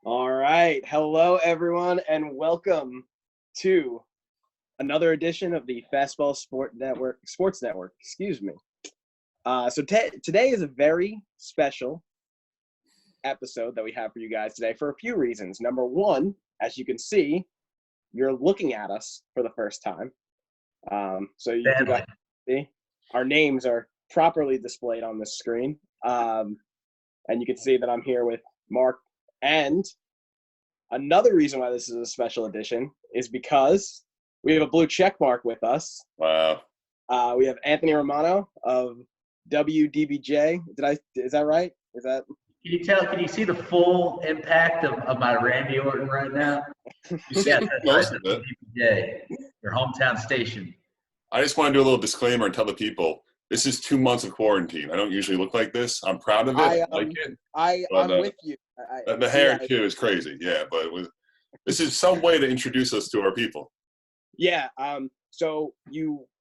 All right. Hello, everyone, and welcome to another edition of the Fastball Sports Network. Excuse me. Today is a very special episode that we have for you guys today for a few reasons. Number one, as you can see, you're looking at us for the first time. So you can see our names are properly displayed on the screen. And you can see that I'm here with Mark. And another reason why this is a special edition is because we have a blue check mark with us. Wow. We have Anthony Romano of WDBJ. Is that right? Can you tell? Can you see the full impact of my Randy Orton right now? Yeah, that's right. WDBJ, your hometown station. I just want to do a little disclaimer and tell the people this is 2 months of quarantine. I don't usually look like this. I'm proud of it. I like it. I'm with you. The hair too is crazy. Yeah, but this is some way to introduce us to our people. Yeah. So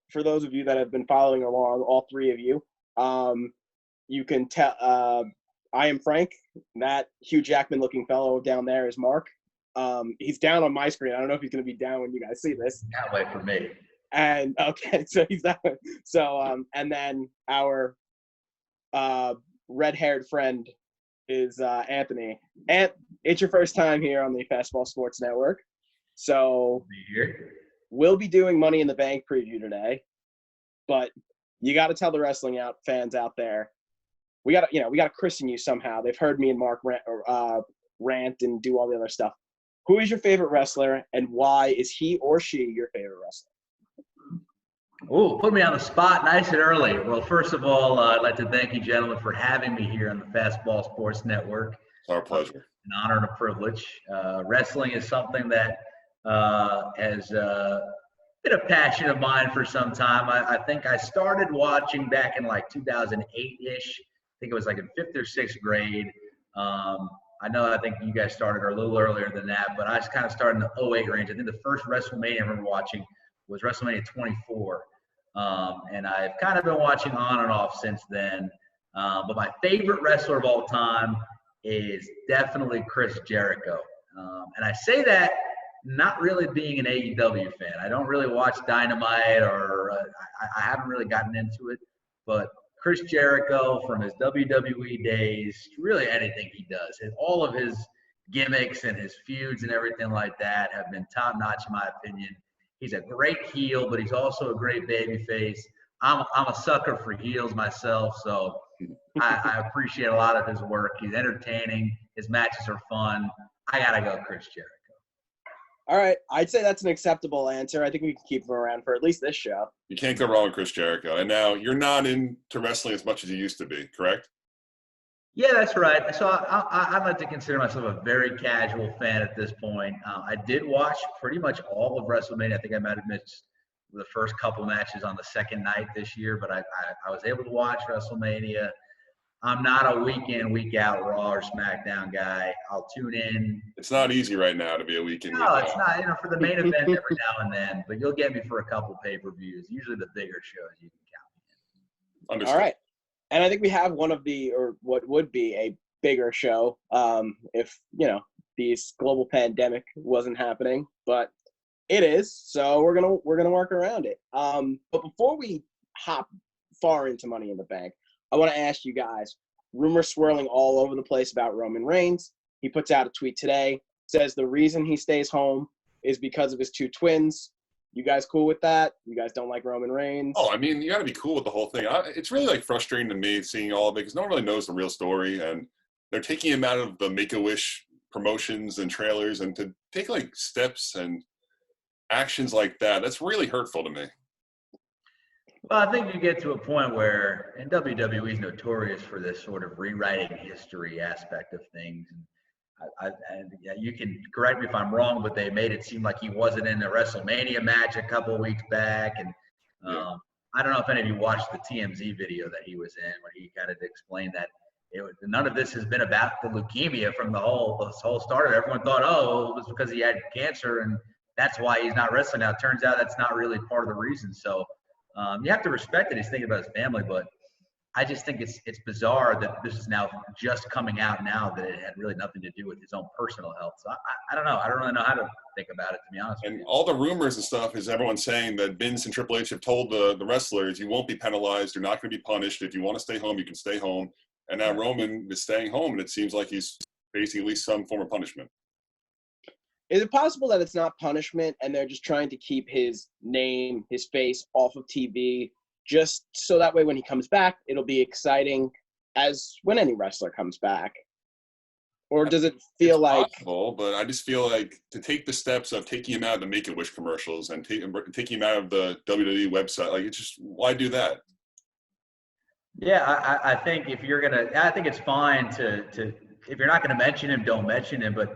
for those of you that have been following along, all three of you, you can tell. I am Frank. That Hugh Jackman-looking fellow down there is Mark. He's down on my screen. I don't know if he's going to be down when you guys see this. Can't wait for me. And okay, so he's that way. So and then our red-haired friend is Anthony. And it's your first time here on the Fastball Sports Network. So we'll be doing Money in the Bank preview today. But you got to tell the wrestling fans out there, we got to christen you somehow. They've heard me and Mark rant and do all the other stuff. Who is your favorite wrestler, and why is he or she your favorite wrestler? Oh, put me on the spot nice and early. Well, first of all, I'd like to thank you, gentlemen, for having me here on the Fastball Sports Network. It's our pleasure. An honor and a privilege. Wrestling is something that has been a passion of mine for some time. I think I started watching back in like 2008-ish. I think it was like in 5th or 6th grade. I think you guys started a little earlier than that, but I just kind of started in the 08 range. I think the first WrestleMania I remember watching was WrestleMania 24. And I've kind of been watching on and off since then. But my favorite wrestler of all time is definitely Chris Jericho. And I say that not really being an AEW fan. I don't really watch Dynamite, or I haven't really gotten into it. But Chris Jericho, from his WWE days, really anything he does, all of his gimmicks and his feuds and everything like that have been top-notch in my opinion. He's a great heel, but he's also a great babyface. I'm a sucker for heels myself, so I appreciate a lot of his work. He's entertaining. His matches are fun. I got to go Chris Jericho. All right. I'd say that's an acceptable answer. I think we can keep him around for at least this show. You can't go wrong with Chris Jericho. And now you're not into wrestling as much as you used to be, correct? Yeah, that's right. So I like to consider myself a very casual fan at this point. I did watch pretty much all of WrestleMania. I think I might have missed the first couple matches on the second night this year, but I was able to watch WrestleMania. I'm not a week in, week out Raw or SmackDown guy. I'll tune in. It's not easy right now to be a week in. No, it's not. For the main event every now and then, but you'll get me for a couple pay-per-views. Usually the bigger shows you can count me in. Understood. All right. And I think we have one of what would be a bigger show if, this global pandemic wasn't happening, but it is. So we're going to work around it. But before we hop far into Money in the Bank, I want to ask you guys, rumors swirling all over the place about Roman Reigns. He puts out a tweet today, says the reason he stays home is because of his two twins. You guys cool with that? You guys don't like Roman Reigns? Oh, I mean, you got to be cool with the whole thing. It's really frustrating to me seeing all of it because no one really knows the real story, and they're taking him out of the Make-A-Wish promotions and trailers, and to take steps and actions like that, that's really hurtful to me. Well, I think you get to a point where, and WWE is notorious for this sort of rewriting history aspect of things. And you can correct me if I'm wrong, but they made it seem like he wasn't in the WrestleMania match a couple of weeks back. And I don't know if any of you watched the TMZ video that he was in, where he kind of explained that none of this has been about the leukemia from this whole start. Everyone thought, it was because he had cancer and that's why he's not wrestling now. It turns out that's not really part of the reason. So you have to respect that he's thinking about his family, but I just think it's bizarre that this is now just coming out now that it had really nothing to do with his own personal health. So I don't know. I don't really know how to think about it, to be honest with And you. all the rumors and stuff is everyone saying that Vince and Triple H have told the wrestlers, you won't be penalized. You're not going to be punished. If you want to stay home, you can stay home. And now Roman is staying home, and it seems like he's facing at least some form of punishment. Is it possible that it's not punishment and they're just trying to keep his name, his face off of TV, just so that way when he comes back, it'll be exciting as when any wrestler comes back? Or does it feel like possible, but I just feel like to take the steps of taking him out of the Make-A-Wish commercials and taking him out of the WWE website, like it's just, why do that? Yeah, I think if you're gonna, I think it's fine to if you're not gonna mention him, don't mention him. But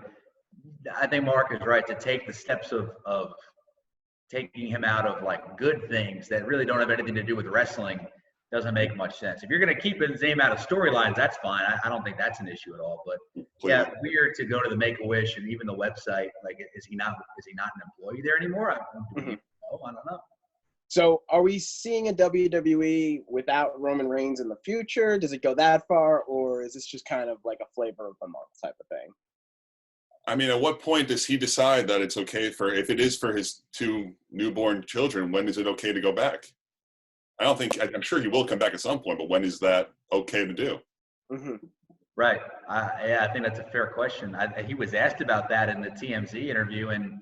I think Mark is right to take the steps of taking him out of like good things that really don't have anything to do with wrestling. Doesn't make much sense. If you're gonna keep his name out of storylines, that's fine. I don't think that's an issue at all. But yeah, weird to go to the Make-A-Wish and even the website. Like, is he not an employee there anymore? I don't know. So are we seeing a WWE without Roman Reigns in the future? Does it go that far, or is this just kind of like a flavor of the month type of thing? I mean, at what point does he decide that it's okay if it is for his 2 newborn children, when is it okay to go back? I'm sure he will come back at some point, but when is that okay to do? Mm-hmm. Right. Yeah, I think that's a fair question. He was asked about that in the TMZ interview, and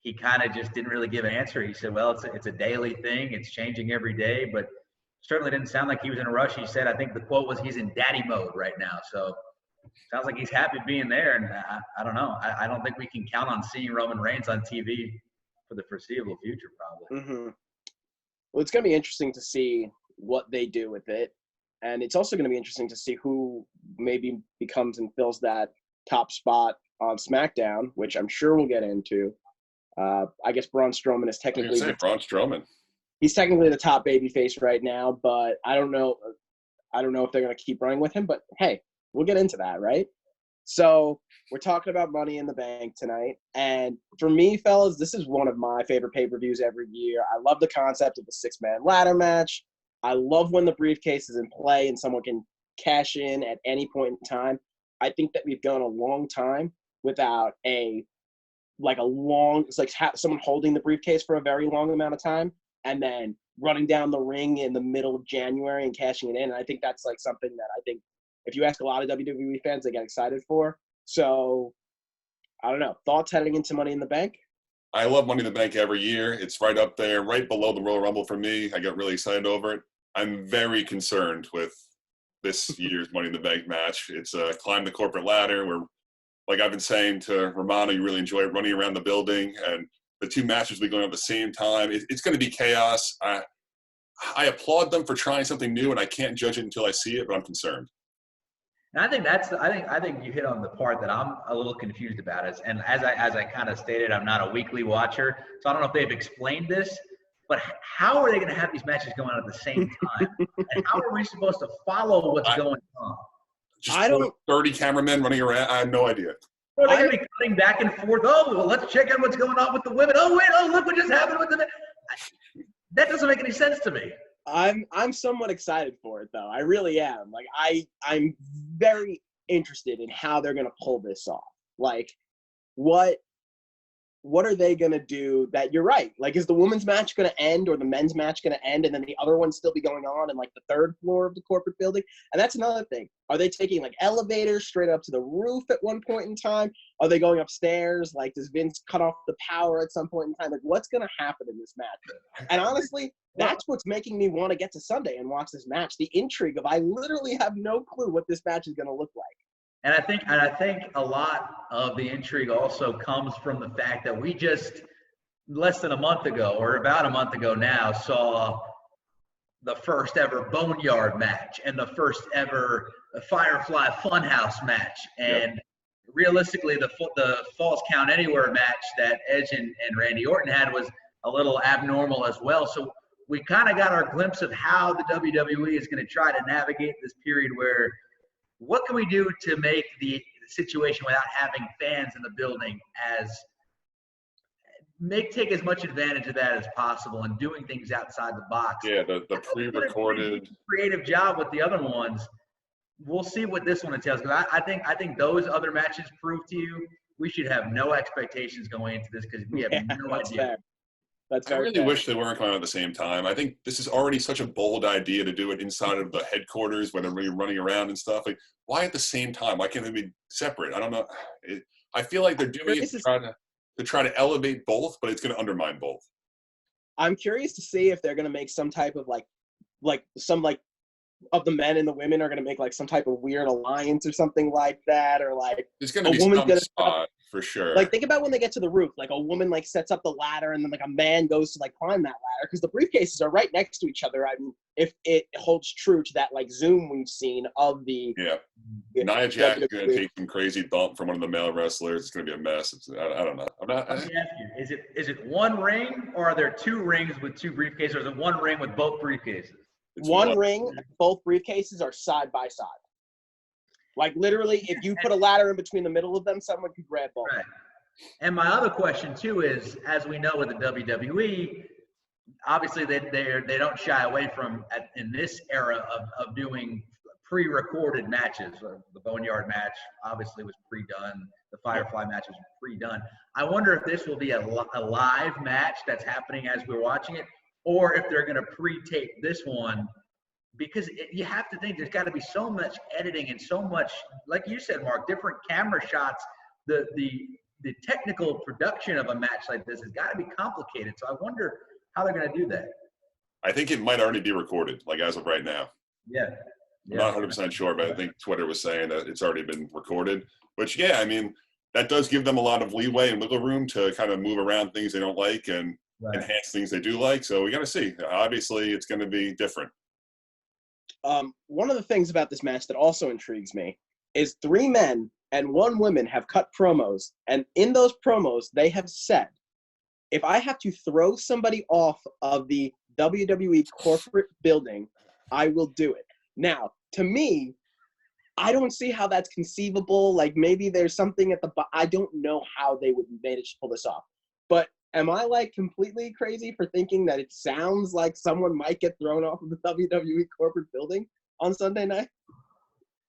he kind of just didn't really give an answer. He said, well, it's a daily thing. It's changing every day, but certainly didn't sound like he was in a rush. He said, I think the quote was, he's in daddy mode right now. So sounds like he's happy being there. And I don't know. I don't think we can count on seeing Roman Reigns on TV for the foreseeable future, probably. Mm-hmm. Well, it's going to be interesting to see what they do with it. And it's also going to be interesting to see who maybe becomes and fills that top spot on SmackDown, which I'm sure we'll get into. I guess Braun Strowman is technically Braun Strowman. He's technically the top babyface right now, but I don't know if they're going to keep running with him. But hey, we'll get into that, right? So we're talking about Money in the Bank tonight, and for me, fellas, this is one of my favorite pay-per-views every year. I love the concept of the 6-man ladder match. I love when the briefcase is in play and someone can cash in at any point in time. I think that we've gone a long time without it's like someone holding the briefcase for a very long amount of time and then running down the ring in the middle of January and cashing it in. And I think that's like something that I think if you ask a lot of WWE fans, they get excited for. So I don't know. Thoughts heading into Money in the Bank? I love Money in the Bank every year. It's right up there, right below the Royal Rumble for me. I get really excited over it. I'm very concerned with this year's Money in the Bank match. It's climb the corporate ladder where, like I've been saying to Romano, you really enjoy running around the building, and the 2 matches will be going on at the same time. It's going to be chaos. I applaud them for trying something new, and I can't judge it until I see it, but I'm concerned. And I think you hit on the part that I'm a little confused about. And as I kind of stated, I'm not a weekly watcher, so I don't know if they've explained this. But how are they going to have these matches going on at the same time? And how are we supposed to follow what's going on? Just 30 cameramen running around. I have no idea. Are they going to be cutting back and forth? Oh, well, let's check out what's going on with the women. Oh, wait, look what just happened with the men. That doesn't make any sense to me. I'm somewhat excited for it, though. I really am. Like, I'm very interested in how they're going to pull this off. Like, what are they going to do that you're right? Like, is the women's match going to end or the men's match going to end and then the other one still be going on in, like, the 3rd floor of the corporate building? And that's another thing. Are they taking, like, elevators straight up to the roof at one point in time? Are they going upstairs? Like, does Vince cut off the power at some point in time? Like, what's going to happen in this match? And honestly, that's what's making me want to get to Sunday and watch this match. The intrigue of I literally have no clue what this match is going to look like. And I think a lot of the intrigue also comes from the fact that we just less than a month ago, or about a month ago now, saw the first ever Boneyard match and the first ever Firefly Funhouse match. And realistically, the Falls Count Anywhere match that Edge and Randy Orton had was a little abnormal as well. So we kind of got our glimpse of how the WWE is going to try to navigate this period where what can we do to make the situation without having fans in the building as take as much advantage of that as possible and doing things outside the box. Yeah, the pre-recorded creative job with the other ones. We'll see what this one entails, because I think those other matches prove to you we should have no expectations going into this, because we have no idea. Fair. That's I very really fair. wish they weren't coming out at the same time. I think this is already such a bold idea to do it inside of the headquarters when they're really running around and stuff. Like, why at the same time? Why can't they be separate? I don't know. I feel like they're doing it to try to elevate both, but it's going to undermine both. I'm curious to see if they're going to make some type of like some of the men and the women are going to make like some type of weird alliance or something like that, or like There's going to be some spot for sure. Like, think about when they get to the roof, like a woman like sets up the ladder and then like a man goes to like climb that ladder, because the briefcases are right next to each other. I mean, if it holds true to that like Zoom we've seen of the Nia Jax is going to take some crazy bump from one of the male wrestlers. It's going to be a mess. I don't know. Let me ask you: is it one ring, or are there two rings with two briefcases, or is it one ring with both briefcases? It's one ring. Both briefcases are side by side. Like, literally, if you put a ladder in between the middle of them, someone could grab both. Right. And my other question too is, as we know with the WWE, obviously they don't shy away from in this era of doing pre-recorded matches. The Boneyard match obviously was pre-done. The Firefly match was pre-done. I wonder if this will be a live match that's happening as we're watching it, or if they're going to pre-tape this one, because you have to think there's got to be so much editing and so much, like you said, Mark, different camera shots. The technical production of a match like this has got to be complicated. So I wonder how they're going to do that. I think it might already be recorded, like as of right now. Yeah. I'm not 100% sure, but I think Twitter was saying that it's already been recorded. Which, yeah, I mean, that does give them a lot of leeway and wiggle room to kind of move around things they don't like and enhance things they do like. So we got to see. Obviously, it's going to be different. One of the things about this match that also intrigues me is 3 men and 1 woman have cut promos, and in those promos they have said, if I have to throw somebody off of the WWE corporate building, I will do it. Now, to me, I don't see how that's conceivable. Like, maybe there's something at I don't know how they would manage to pull this off. But am I like completely crazy for thinking that it sounds like someone might get thrown off of the WWE corporate building on Sunday night?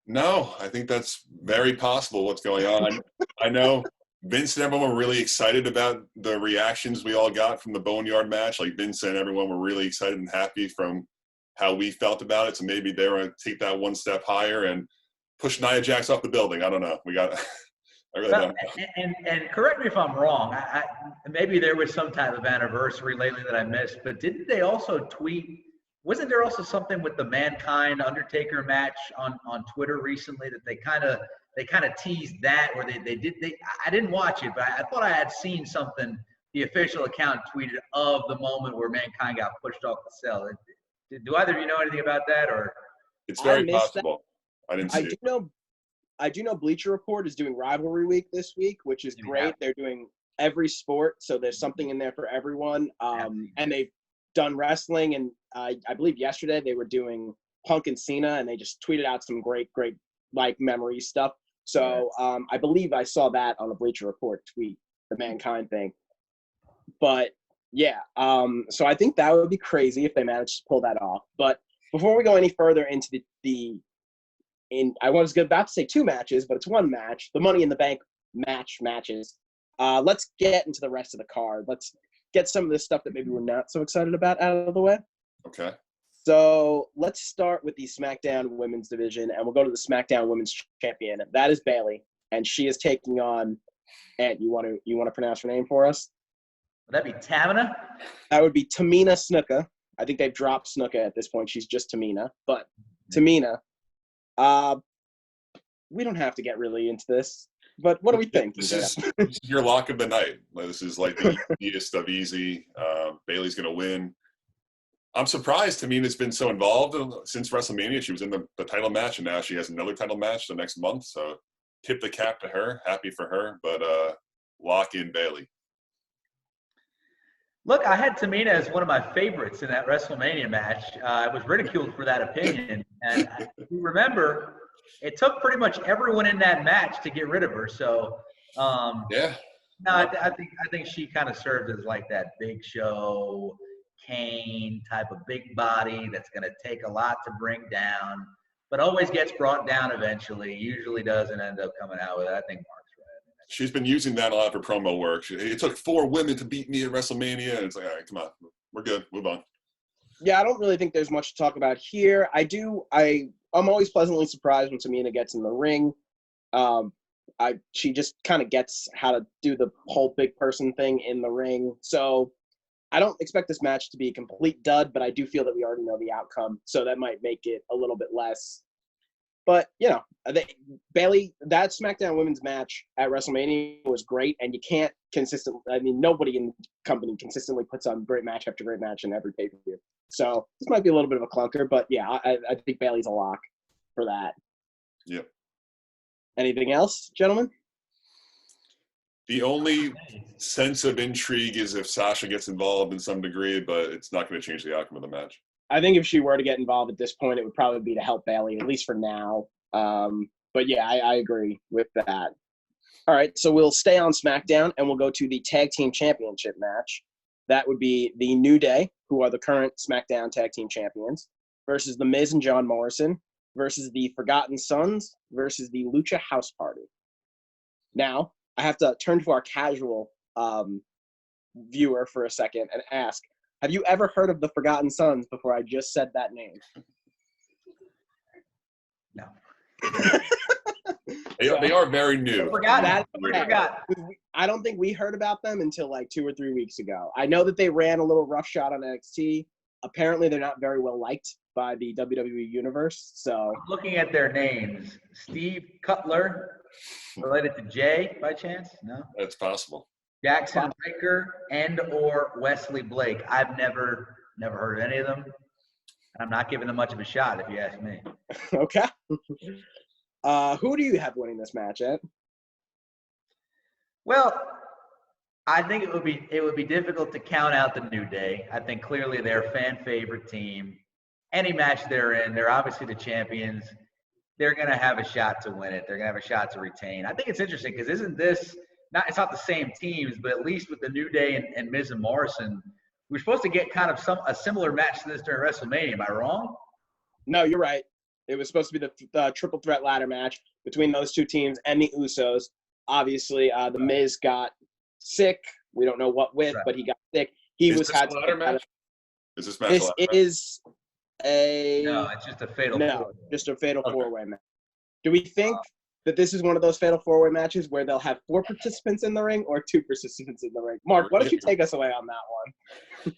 No, I think that's very possible what's going on. I know Vince and everyone were really excited about the reactions we all got from the Boneyard match. Like, Vince and everyone were really excited and happy from how we felt about it. So maybe they were going to take that one step higher and push Nia Jax off the building. I don't know. I really don't know. And correct me if I'm wrong. I maybe there was some type of anniversary lately that I missed, but didn't they also tweet? Wasn't there also something with the Mankind Undertaker match on Twitter recently that they kind of teased that, where I didn't watch it, but I thought I had seen something. The official account tweeted of the moment where Mankind got pushed off the cell. Do either of you know anything about that, or? It's very possible. I didn't see it. I do know Bleacher Report is doing Rivalry Week this week, which is great. Yeah. They're doing every sport, so there's something in there for everyone. And they've done wrestling, and I believe yesterday they were doing Punk and Cena, and they just tweeted out some great like memory stuff. So I believe I saw that on a Bleacher Report tweet, the Mankind thing. But yeah, so I think that would be crazy if they managed to pull that off. But before we go any further into I was about to say 2 matches, but it's 1 match, the Money in the Bank matches. Let's get into the rest of the card. Let's get some of this stuff that maybe we're not so excited about out of the way. Okay. So let's start with the SmackDown Women's Division, and we'll go to the SmackDown Women's Champion. That is Bayley, and she is taking on. And you want to pronounce her name for us? Would that be Tamina? That would be Tamina Snuka. I think they've dropped Snuka at this point. She's just Tamina, but Tamina. We don't have to get really into this, but what do we think? This is your lock of the night. This is like the easiest of easy. Bayley's going to win. I'm surprised Tamina's been so involved since WrestleMania. She was in the title match, and now she has another title match the next month. So tip the cap to her. Happy for her, but lock in Bayley. Look, I had Tamina as one of my favorites in that WrestleMania match. I was ridiculed for that opinion. And if you remember, it took pretty much everyone in that match to get rid of her. So, yeah. No, I think she kind of served as like that Big Show, Kane type of big body that's going to take a lot to bring down, but always gets brought down eventually. Usually doesn't end up coming out with it. I think Mark's right. She's been using that a lot for promo work. It took 4 women to beat me at WrestleMania, and it's like, all right, come on, we're good, move on. Yeah, I don't really think there's much to talk about here. I'm always pleasantly surprised when Tamina gets in the ring. She just kind of gets how to do the whole big person thing in the ring. So I don't expect this match to be a complete dud, but I do feel that we already know the outcome, so that might make it a little bit less. But, Bayley, that SmackDown women's match at WrestleMania was great, and you can't nobody in the company consistently puts on great match after great match in every pay-per-view. So this might be a little bit of a clunker, but yeah, I think Bayley's a lock for that. Yep. Anything else, gentlemen? The only sense of intrigue is if Sasha gets involved in some degree, but it's not going to change the outcome of the match. I think if she were to get involved at this point, it would probably be to help Bayley, at least for now. But yeah, I agree with that. All right, so we'll stay on SmackDown, and we'll go to the Tag Team Championship match. That would be the New Day, who are the current SmackDown Tag Team Champions, versus The Miz and John Morrison, versus the Forgotten Sons, versus the Lucha House Party. Now, I have to turn to our casual viewer for a second and ask, have you ever heard of the Forgotten Sons before I just said that name? No. They are very new. I forgot. I don't think we heard about them until like 2 or 3 weeks ago. I know that they ran a little roughshod on NXT. Apparently, they're not very well liked by the WWE universe. So, looking at their names, Steve Cutler, related to Jay by chance? No. That's possible. Jackson Riker and or Wesley Blake. I've never heard of any of them. I'm not giving them much of a shot, if you ask me. Okay. Who do you have winning this match, Ed? Well, I think it would be difficult to count out the New Day. I think clearly they're a fan favorite team. Any match they're in, they're obviously the champions. They're going to have a shot to win it. They're going to have a shot to retain. I think it's interesting because it's not the same teams, but at least with the New Day and Miz and Morrison, we're supposed to get kind of a similar match to this during WrestleMania. Am I wrong? No, you're right. It was supposed to be the triple threat ladder match between those two teams and the Usos. Obviously, the Miz got sick. We don't know what with, but he got sick. Is this a ladder match? Is this match? This is a no. It's just a fatal. Just a fatal four-way match. Do we think that this is one of those fatal four-way matches where they'll have 4 participants in the ring or 2 participants in the ring? Mark, why don't you take us away on that one?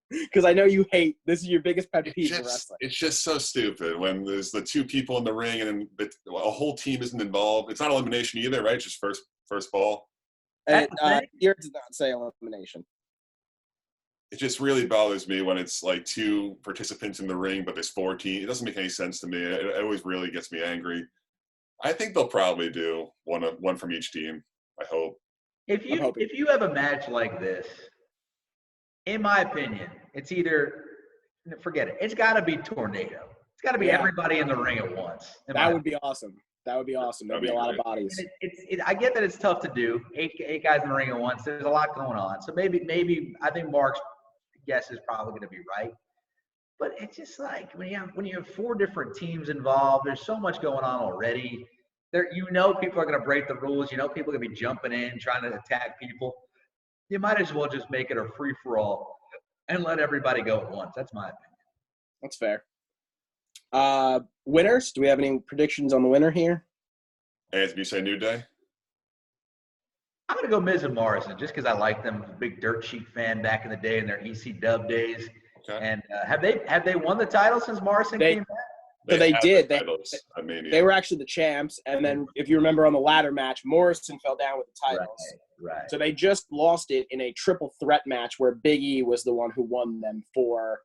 Because I know you hate this is your biggest pet peeve in wrestling. It's just so stupid when there's the 2 people in the ring and a whole team isn't involved. It's not elimination either, right? It's just first ball. And here does not say elimination. It just really bothers me when it's like 2 participants in the ring, but there's 4 teams. It doesn't make any sense to me. It always really gets me angry. I think they'll probably do one from each team. I hope. If you have a match like this, in my opinion, it's either forget it. It's got to be Tornado. It's got to be everybody in the ring at once. That would be awesome. There'd be a lot of bodies. I get that it's tough to do. 8 guys in the ring at once. There's a lot going on. So maybe I think Mark's guess is probably going to be right. But it's just like when you have 4 different teams involved, there's so much going on already. People are going to break the rules. People are going to be jumping in, trying to attack people. You might as well just make it a free-for-all and let everybody go at once. That's my opinion. That's fair. Winners? Do we have any predictions on the winner here? Anthony, you say New Day? I'm going to go Miz and Morrison just because I like them. I'm a big Dirt Sheet fan back in the day in their EC Dub days. Okay. And have they won the title since Morrison came back? So they did. They were actually the champs. And then if you remember on the ladder match, Morrison fell down with the titles. Right. So they just lost it in a triple threat match where Big E was the one who won them for.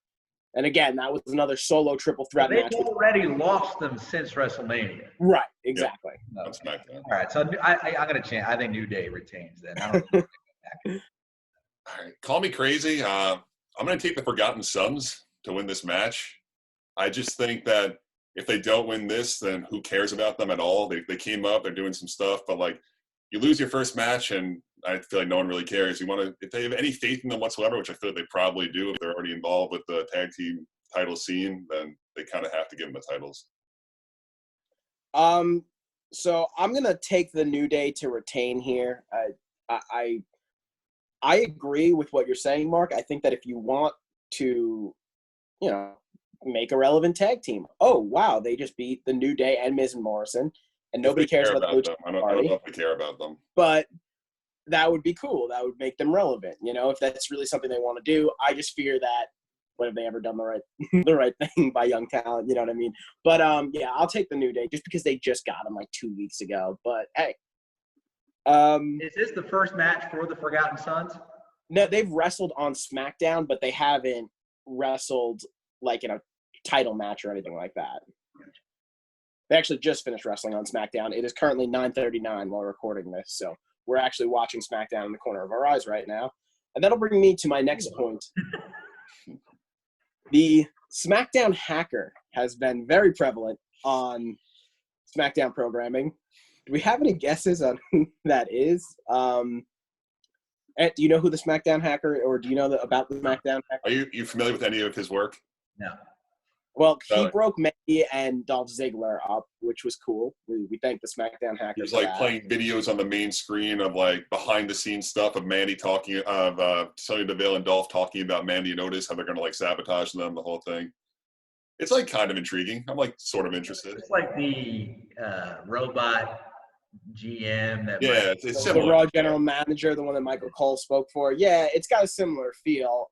And again, that was another solo triple threat match. They've already lost them since WrestleMania. Right, exactly. Yep. That's all right, so I'm going to change. I think New Day retains then. I don't know. All right, call me crazy. I'm going to take the Forgotten Sons to win this match. I just think that if they don't win this, then who cares about them at all? They came up, they're doing some stuff, but like you lose your first match and I feel like no one really cares. If they have any faith in them whatsoever, which I feel like they probably do if they're already involved with the tag team title scene, then they kind of have to give them the titles. So I'm gonna take the New Day to retain here. I agree with what you're saying, Mark. I think that if you want to, make a relevant tag team, oh wow, they just beat the New Day and Miz and Morrison, and nobody cares about the them. I don't know if we care about them, but that would be cool. That would make them relevant. If that's really something they want to do. I just fear that. When have they ever done the right thing by young talent? You know what I mean? But yeah, I'll take the New Day just because they just got them like 2 weeks ago. But hey, is this the first match for the Forgotten Sons? No, they've wrestled on SmackDown, but they haven't wrestled like in a title match or anything like that. They actually just finished wrestling on SmackDown. It is currently 9:39 while recording this, so we're actually watching SmackDown in the corner of our eyes right now. And that'll bring me to my next point. The SmackDown hacker has been very prevalent on SmackDown programming. Do we have any guesses on who that is? Ed, do you know who the SmackDown hacker, or do you know about the SmackDown hacker? Are you familiar with any of his work? No. Well, he broke Mandy and Dolph Ziggler up, which was cool. We thank the SmackDown hacker. He was like playing videos on the main screen of like behind the scenes stuff of Mandy talking of Sonya Deville and Dolph talking about Mandy and Otis, how they're gonna like sabotage them, the whole thing. It's like kind of intriguing. I'm like sort of interested. It's like the robot GM that it's similar. The Raw general manager, the one that Michael Cole spoke for. Yeah, it's got a similar feel.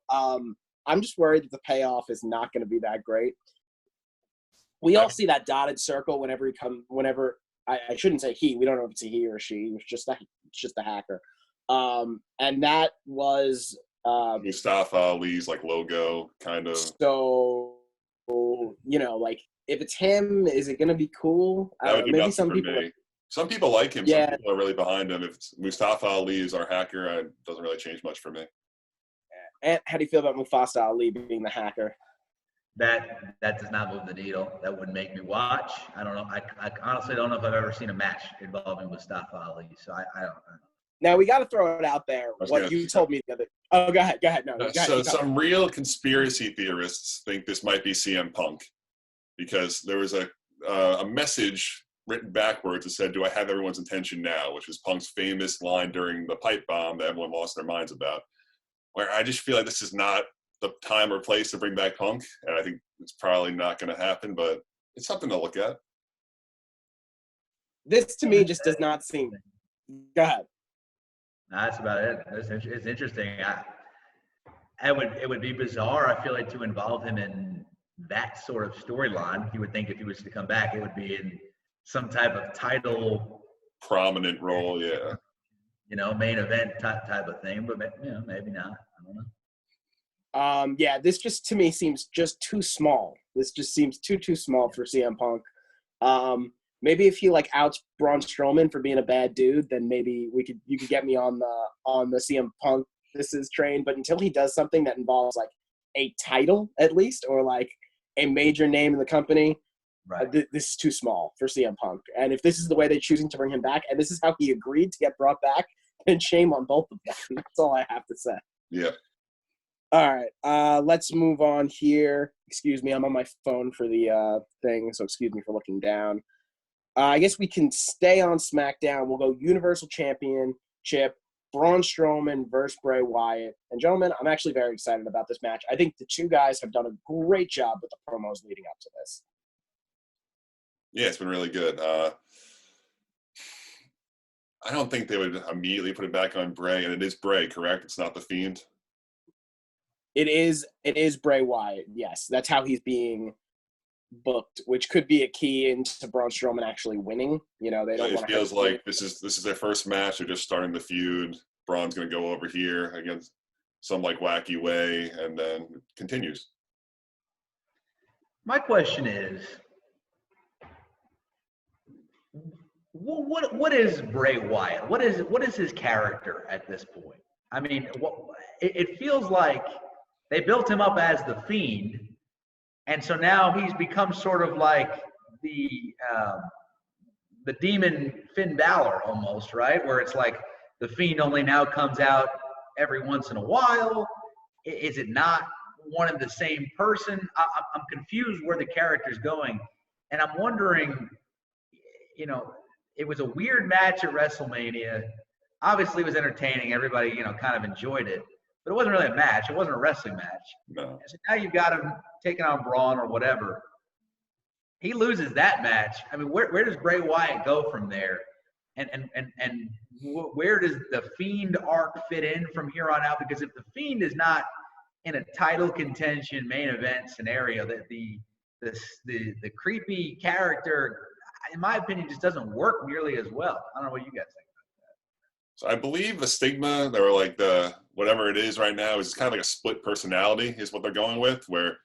I'm just worried that the payoff is not going to be that great. We all see that dotted circle whenever I shouldn't say he. We don't know if it's a he or a she. It's just a hacker. And that was Mustafa Ali's like logo kind of. So like if it's him, is it going to be cool? I don't know. Maybe some people. Some people like him. Yeah. Some people are really behind him. If Mustafa Ali is our hacker, it doesn't really change much for me. And how do you feel about Mustafa Ali being the hacker? That does not move the needle. That wouldn't make me watch. I don't know. I honestly don't know if I've ever seen a match involving Mustafa Ali. So I don't know. Now we got to throw it out there. What you told me the other. Oh, go ahead. No, go ahead. So some real conspiracy theorists think this might be CM Punk, because there was a message written backwards that said, "Do I have everyone's attention now?" which was Punk's famous line during the pipe bomb that everyone lost their minds about. Where I just feel like this is not the time or place to bring back Punk, and I think it's probably not going to happen, but it's something to look at. This to me just does not seem. Go ahead. That's about it. It's interesting. It would be bizarre, I feel like, to involve him in that sort of storyline. You would think if he was to come back, it would be in some type of title prominent role, yeah. Main event type of thing, but maybe not. I don't know. Yeah, this just to me seems just too small. This just seems too small for CM Punk. Maybe if he outs Braun Strowman for being a bad dude, then maybe you could get me on the CM Punk this is train. But until he does something that involves a title at least, or a major name in the company, right. This is too small for CM Punk. And if this is the way they're choosing to bring him back, and this is how he agreed to get brought back, then shame on both of them. That's all I have to say. Yeah. All right. Let's move on here. Excuse me, I'm on my phone for the thing, so excuse me for looking down. I guess we can stay on SmackDown. We'll go Universal Championship, Braun Strowman versus Bray Wyatt. And gentlemen, I'm actually very excited about this match. I think the two guys have done a great job with the promos leading up to this. Yeah, it's been really good. I don't think they would immediately put it back on Bray, and it is Bray, correct? It's not The Fiend? It is Bray Wyatt, yes. That's how he's being booked, which could be a key into Braun Strowman actually winning. They don't. It feels like this is their first match. They're just starting the feud. Braun's going to go over here against some wacky way, and then it continues. My question is, what is Bray Wyatt? What is his character at this point? I mean, it feels like they built him up as the Fiend. And so now he's become sort of like the demon Finn Balor almost, right? Where it's like The Fiend only now comes out every once in a while. Is it not one and the same person? I'm confused where the character's going. And I'm wondering, it was a weird match at WrestleMania. Obviously, it was entertaining. Everybody, kind of enjoyed it. But it wasn't really a match. It wasn't a wrestling match. No. And so now you've got him taking on Braun or whatever. He loses that match. I mean, where does Bray Wyatt go from there? And where does the Fiend arc fit in from here on out? Because if the Fiend is not in a title contention main event scenario, that the creepy character, in my opinion, just doesn't work nearly as well. I don't know what you guys think. So I believe the stigma, or like the whatever it is right now, is kind of like a split personality is what they're going with, where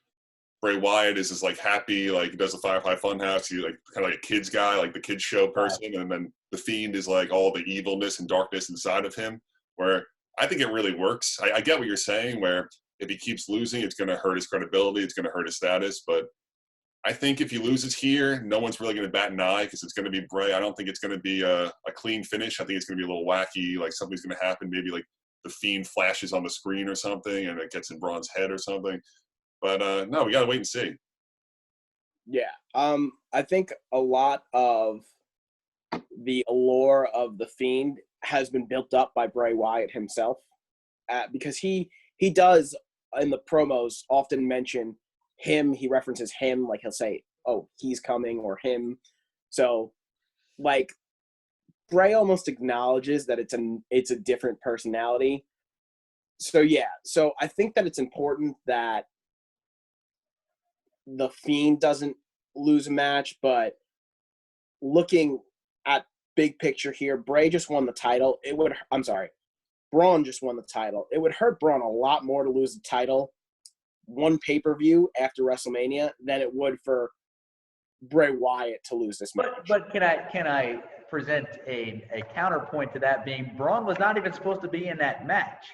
Bray Wyatt is like happy, like he does the Firefly Funhouse, he's like kind of like a kids guy, like the kids show person, and then the Fiend is like all the evilness and darkness inside of him, where I think it really works. I get what you're saying, where if he keeps losing, it's going to hurt his credibility, it's going to hurt his status, but I think if he loses here, no one's really going to bat an eye because it's going to be Bray. I don't think it's going to be a clean finish. I think it's going to be a little wacky, like something's going to happen. Maybe like the Fiend flashes on the screen or something and it gets in Braun's head or something. But no, we got to wait and see. Yeah. I think a lot of the allure of the Fiend has been built up by Bray Wyatt himself, because he does in the promos often mention him. He references him, like he'll say, "Oh, he's coming," or him. So, like, Bray almost acknowledges that it's a different personality. So yeah. So I think that it's important that the Fiend doesn't lose a match, but looking at big picture here, Bray just won the title. Braun just won the title. It would hurt Braun a lot more to lose the title one pay-per-view after WrestleMania than it would for Bray Wyatt to lose this match. But can I present a counterpoint to that, being Braun was not even supposed to be in that match.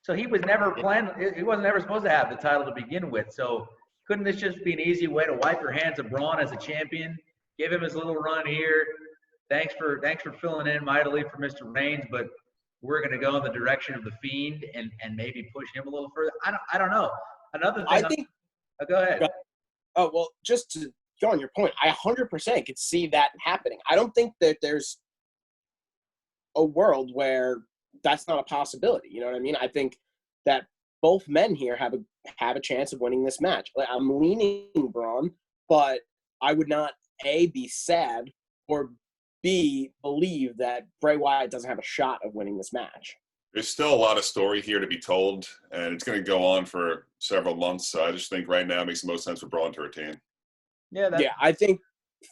So he was never planned. He wasn't ever supposed to have the title to begin with. So couldn't this just be an easy way to wipe your hands of Braun as a champion? Give him his little run here. Thanks for filling in mightily for Mr. Reigns, but we're going to go in the direction of the Fiend and maybe push him a little further. I don't know. Another thing. Go ahead. Oh, well, just to go on your point, I 100% could see that happening. I don't think that there's a world where that's not a possibility. You know what I mean? I think that both men here have a chance of winning this match. Like, I'm leaning Braun, but I would not A, be sad, or B, believe that Bray Wyatt doesn't have a shot of winning this match. There's still a lot of story here to be told, and it's going to go on for several months. So I just think right now it makes the most sense for Braun to retain. Yeah, I think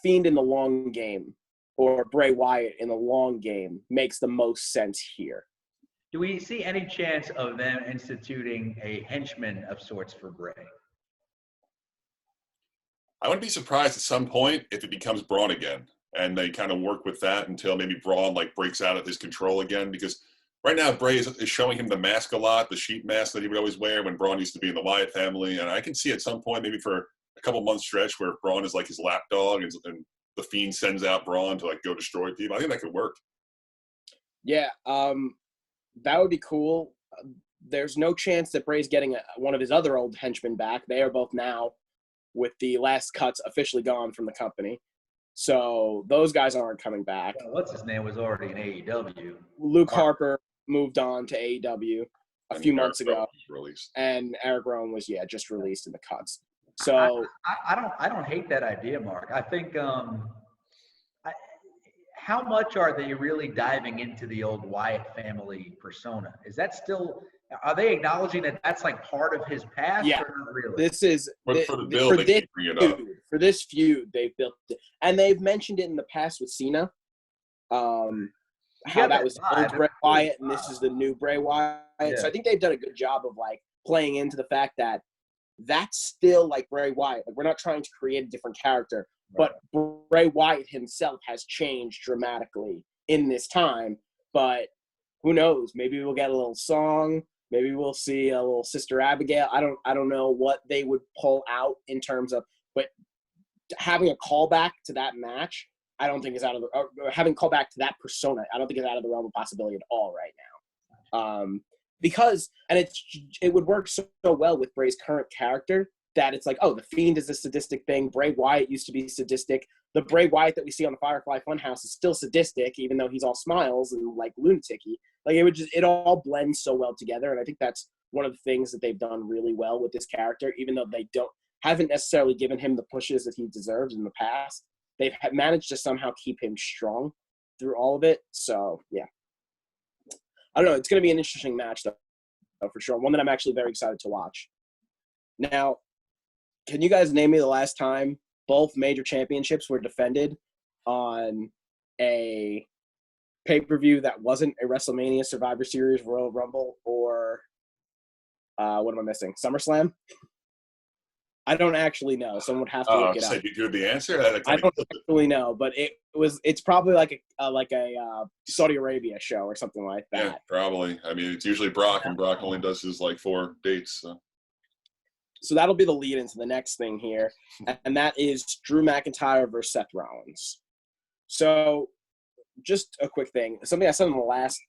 Fiend in the long game or Bray Wyatt in the long game makes the most sense here. Do we see any chance of them instituting a henchman of sorts for Bray? I wouldn't be surprised at some point if it becomes Braun again, and they kind of work with that until maybe Braun like breaks out of his control again, because right now Bray is showing him the mask a lot, the sheep mask that he would always wear when Braun used to be in the Wyatt family. And I can see at some point, maybe for a couple months stretch, where Braun is like his lapdog and the Fiend sends out Braun to like go destroy people. I think that could work. Yeah, that would be cool. There's no chance that Bray's getting one of his other old henchmen back. They are both now, with the last cuts officially gone from the company. So those guys aren't coming back. What's his name was already in AEW. Luke Harper moved on to AEW a few months ago, and Eric Rowan was just released in the cuts. So I don't hate that idea, Mark. I think how much are they really diving into the old Wyatt family persona? Is that still? Are they acknowledging that that's like part of his past? Yeah, or not really? This is for the build. For this feud, they've built it, and they've mentioned it in the past with Cena. How that was old Bray Wyatt, and this is the new Bray Wyatt. Yeah. So I think they've done a good job of like playing into the fact that that's still like Bray Wyatt. Like, we're not trying to create a different character, right. But Bray Wyatt himself has changed dramatically in this time. But who knows? Maybe we'll get a little song. Maybe we'll see a little Sister Abigail. I don't know what they would pull out in terms of, but having a callback to that match I don't think is out of the or having called back to that persona. I don't think it's out of the realm of possibility at all right now. Because it would work so well with Bray's current character that it's like, oh, the Fiend is a sadistic thing. Bray Wyatt used to be sadistic. The Bray Wyatt that we see on the Firefly Funhouse is still sadistic, even though he's all smiles and like lunatic-y. Like it all blends so well together, and I think that's one of the things that they've done really well with this character, even though they haven't necessarily given him the pushes that he deserves in the past. They've managed to somehow keep him strong through all of it. So, yeah. I don't know. It's going to be an interesting match, though, for sure. One that I'm actually very excited to watch. Now, can you guys name me the last time both major championships were defended on a pay-per-view that wasn't a WrestleMania, Survivor Series, Royal Rumble, or what am I missing? SummerSlam? I don't actually know. Someone would have to look it up. You do the answer? I don't actually know, but it's probably like a Saudi Arabia show or something like that. Yeah, probably. I mean, it's usually Brock, and Brock only does his like 4 dates. So that'll be the lead into the next thing here, and that is Drew McIntyre versus Seth Rollins. So just a quick thing. Something I said in the last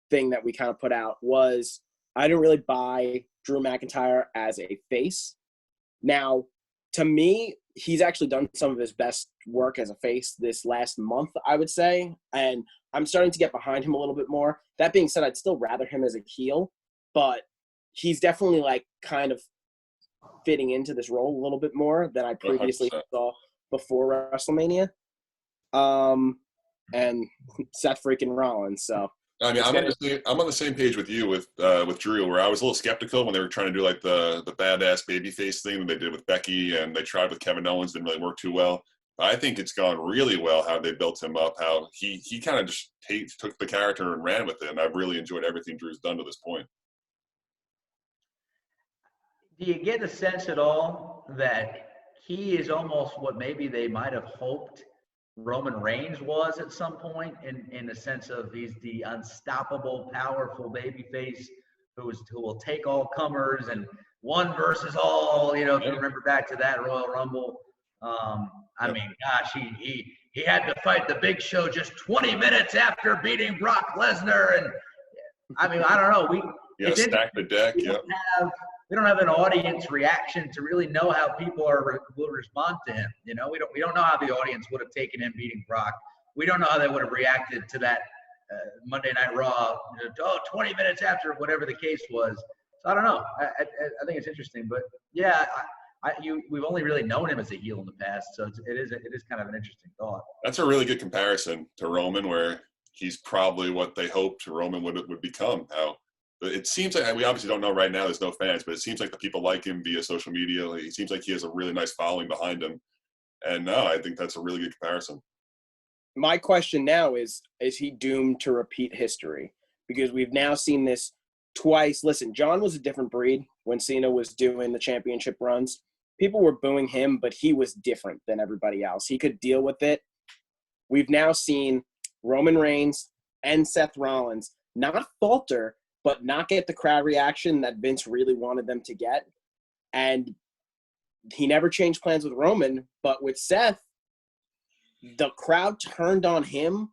thing that we kind of put out was I didn't really buy Drew McIntyre as a face. Now, to me, he's actually done some of his best work as a face this last month, I would say, and I'm starting to get behind him a little bit more. That being said, I'd still rather him as a heel, but he's definitely like kind of fitting into this role a little bit more than I previously 100%. saw before WrestleMania. And Seth freaking Rollins, so. I mean, I'm on the same page with you with Drew, where I was a little skeptical when they were trying to do like the badass babyface thing that they did with Becky, and they tried with Kevin Owens, didn't really work too well. I think it's gone really well how they built him up, how he kind of just took the character and ran with it, and I've really enjoyed everything Drew's done to this point. Do you get a sense at all that he is almost what maybe they might have hoped Roman Reigns was at some point, in the sense of he's the unstoppable, powerful babyface who will take all comers and one versus all, if you remember back to that Royal Rumble. I mean, gosh, he had to fight the Big Show just 20 minutes after beating Brock Lesnar. And I mean, I don't know. Stack the deck. We don't have an audience reaction to really know how people will respond to him. We don't know how the audience would have taken him beating Brock. We don't know how they would have reacted to that Monday Night Raw. 20 minutes after, whatever the case was. So I don't know. I think it's interesting, but yeah, we've only really known him as a heel in the past, so it is kind of an interesting thought. That's a really good comparison to Roman, where he's probably what they hoped Roman would become. How it seems like, we obviously don't know right now, there's no fans, but it seems like the people like him via social media. It seems like he has a really nice following behind him. And no, I think that's a really good comparison. My question now is he doomed to repeat history? Because we've now seen this twice. Listen, John was a different breed when Cena was doing the championship runs. People were booing him, but he was different than everybody else. He could deal with it. We've now seen Roman Reigns and Seth Rollins not falter, but not get the crowd reaction that Vince really wanted them to get. And he never changed plans with Roman, but with Seth, the crowd turned on him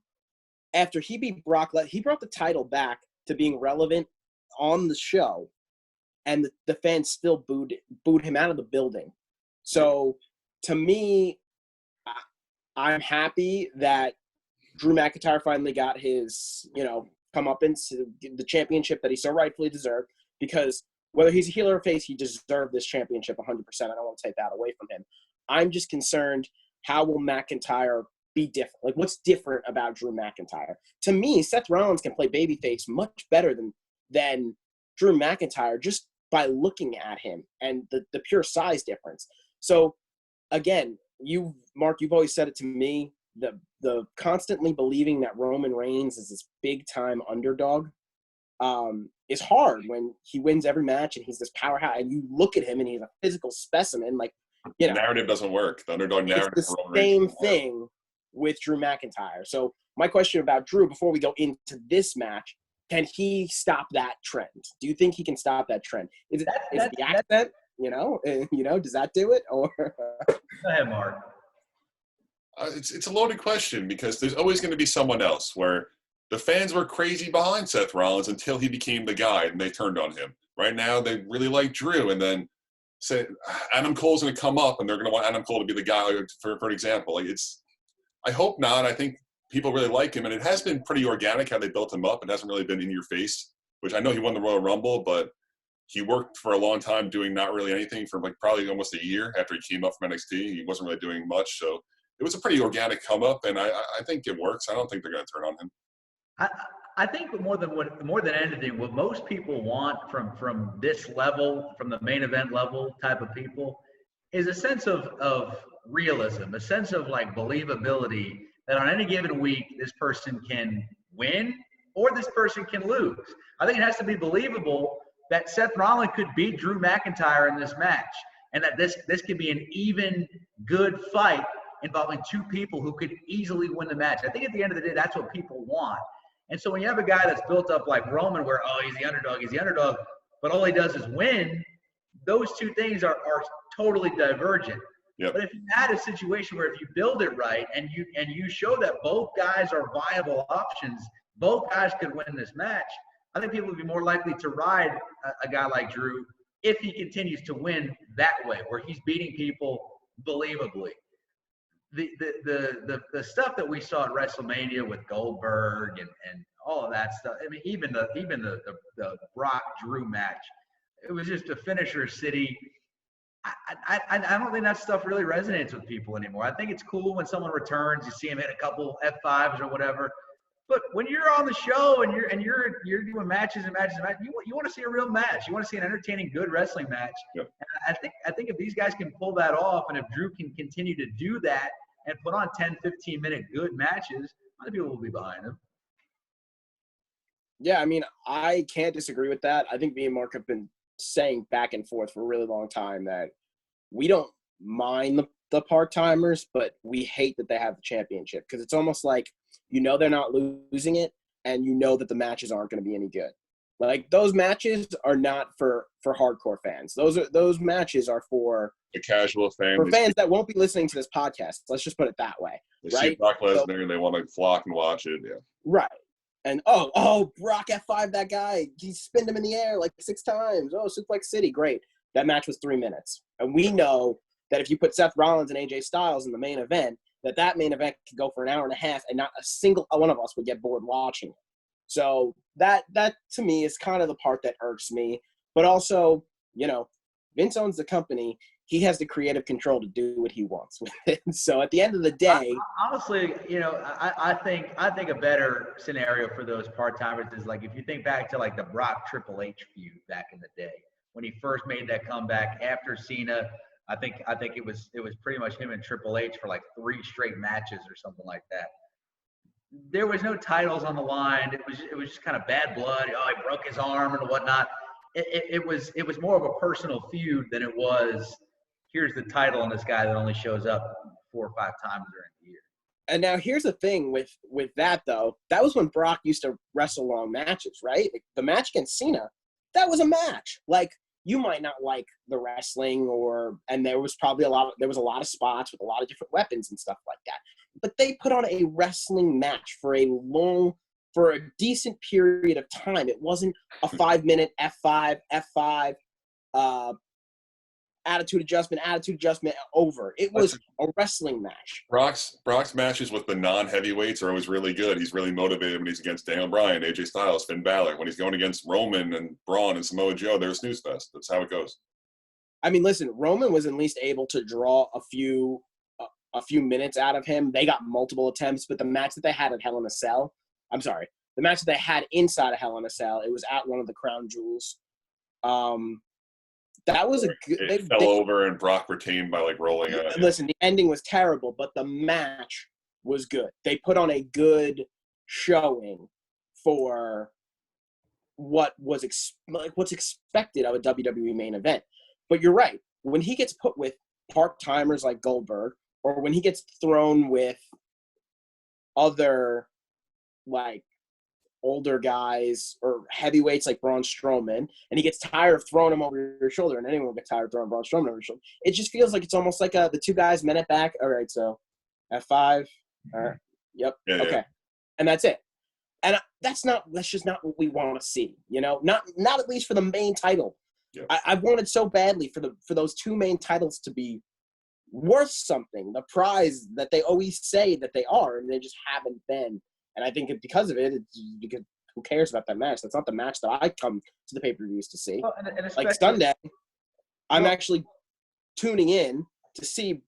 after he beat Brock. He brought the title back to being relevant on the show, and the fans still booed him out of the building. So to me, I'm happy that Drew McIntyre finally got his, comeuppance, the championship that he so rightfully deserved, because whether he's a heel or a face, he deserved this championship 100%. I don't want to take that away from him. I'm just concerned, how will McIntyre be different? Like, what's different about Drew McIntyre? To me, Seth Rollins can play babyface much better than Drew McIntyre just by looking at him and the pure size difference. So, again, Mark, you've always said it to me, the constantly believing that Roman Reigns is this big-time underdog is hard when he wins every match and he's this powerhouse, and you look at him and he's a physical specimen. Like, the narrative doesn't work. The underdog narrative. It's the same thing with Drew McIntyre. So my question about Drew, before we go into this match, can he stop that trend? Do you think he can stop that trend? Is the accent, does that do it? Or go ahead, Mark. It's a loaded question because there's always going to be someone else where the fans were crazy behind Seth Rollins until he became the guy and they turned on him. Right now, they really like Drew, and then say Adam Cole's going to come up and they're going to want Adam Cole to be the guy. For an example, like I hope not. I think people really like him, and it has been pretty organic how they built him up. It hasn't really been in your face, which I know he won the Royal Rumble, but he worked for a long time doing not really anything for like probably almost a year after he came up from NXT. He wasn't really doing much, so it was a pretty organic come up, and I think it works. I don't think they're going to turn on him. I think more than anything, what most people want from this level, from the main event level type of people, is a sense of realism, a sense of like believability that on any given week this person can win or this person can lose. I think it has to be believable that Seth Rollins could beat Drew McIntyre in this match, and that this could be an even good fight involving two people who could easily win the match. I think at the end of the day, that's what people want. And so when you have a guy that's built up like Roman, where, oh, he's the underdog, but all he does is win, those two things are totally divergent. Yep. But if you had a situation where if you build it right and you show that both guys are viable options, both guys could win this match, I think people would be more likely to ride a guy like Drew if he continues to win that way, where he's beating people believably. The stuff that we saw at WrestleMania with Goldberg and all of that stuff. I mean, even the Brock Drew match, it was just a finisher city. I don't think that stuff really resonates with people anymore. I think it's cool when someone returns, you see him hit a couple F5s or whatever. But when you're on the show and you're doing matches, you want to see a real match. You want to see an entertaining, good wrestling match. Yep. And I think if these guys can pull that off, and if Drew can continue to do that and put on 10, 15-minute good matches, other people will be behind him. Yeah, I mean, I can't disagree with that. I think me and Mark have been saying back and forth for a really long time that we don't mind the part-timers, but we hate that they have the championship, because it's almost like, they're not losing it, and that the matches aren't going to be any good. Like, those matches are not for hardcore fans. Those matches are for the casual fan. For fans that won't be listening to this podcast. Let's just put it that way. They right? see Brock Lesnar and they want to flock and watch it. Yeah. Right. And Brock F5 that guy. He spinned him in the air like 6 times. Oh, Suplex City, great. That match was 3 minutes. And we know that if you put Seth Rollins and AJ Styles in the main event, that main event could go for an hour and a half, and not a single one of us would get bored watching it. So that to me is kind of the part that irks me. But also, Vince owns the company. He has the creative control to do what he wants with it. So at the end of the day, honestly, I think a better scenario for those part-timers is like, if you think back to like the Brock Triple H feud back in the day when he first made that comeback after Cena. I think it was pretty much him and Triple H for like 3 straight matches or something like that. There was no titles on the line. It was just kind of bad blood. Oh, he broke his arm and whatnot. It was more of a personal feud than it was, here's the title on this guy that only shows up 4 or 5 times during the year. And now here's the thing with that, though. That was when Brock used to wrestle long matches, right? Like, the match against Cena, that was a match. Like, you might not like the wrestling, and there was probably a lot of spots with a lot of different weapons and stuff like that. But they put on a wrestling match for a decent period of time. It wasn't a 5-minute F5, attitude adjustment over. It was a wrestling match. Brock's matches with the non-heavyweights are always really good. He's really motivated when he's against Daniel Bryan, AJ Styles, Finn Balor. When he's going against Roman and Braun and Samoa Joe, they're a snooze fest. That's how it goes. I mean, listen, Roman was at least able to draw a few minutes out of him. They got multiple attempts, but the match that they had at Hell in a Cell, the match that they had inside of Hell in a Cell, it was at one of the Crown Jewels. That was a good. It fell over and Brock retained by like rolling out. Listen, the ending was terrible, but the match was good. They put on a good showing for what's expected of a WWE main event. But you're right. When he gets put with part-timers like Goldberg, or when he gets thrown with other like older guys or heavyweights like Braun Strowman, and he gets tired of throwing him over your shoulder, and anyone will get tired of throwing Braun Strowman over your shoulder. It just feels like it's almost like the 2 guys men at back. All right, so F5. Yep. Yeah, Okay. yeah. And that's it. And that's just not what we want to see. Not at least for the main title. Yeah. I wanted so badly for those two main titles to be worth something, the prize that they always say that they are, and they just haven't been. And I think because of it, it's because who cares about that match? That's not the match that I come to the pay-per-views to see. Well, and like Sunday, I'm actually tuning in to see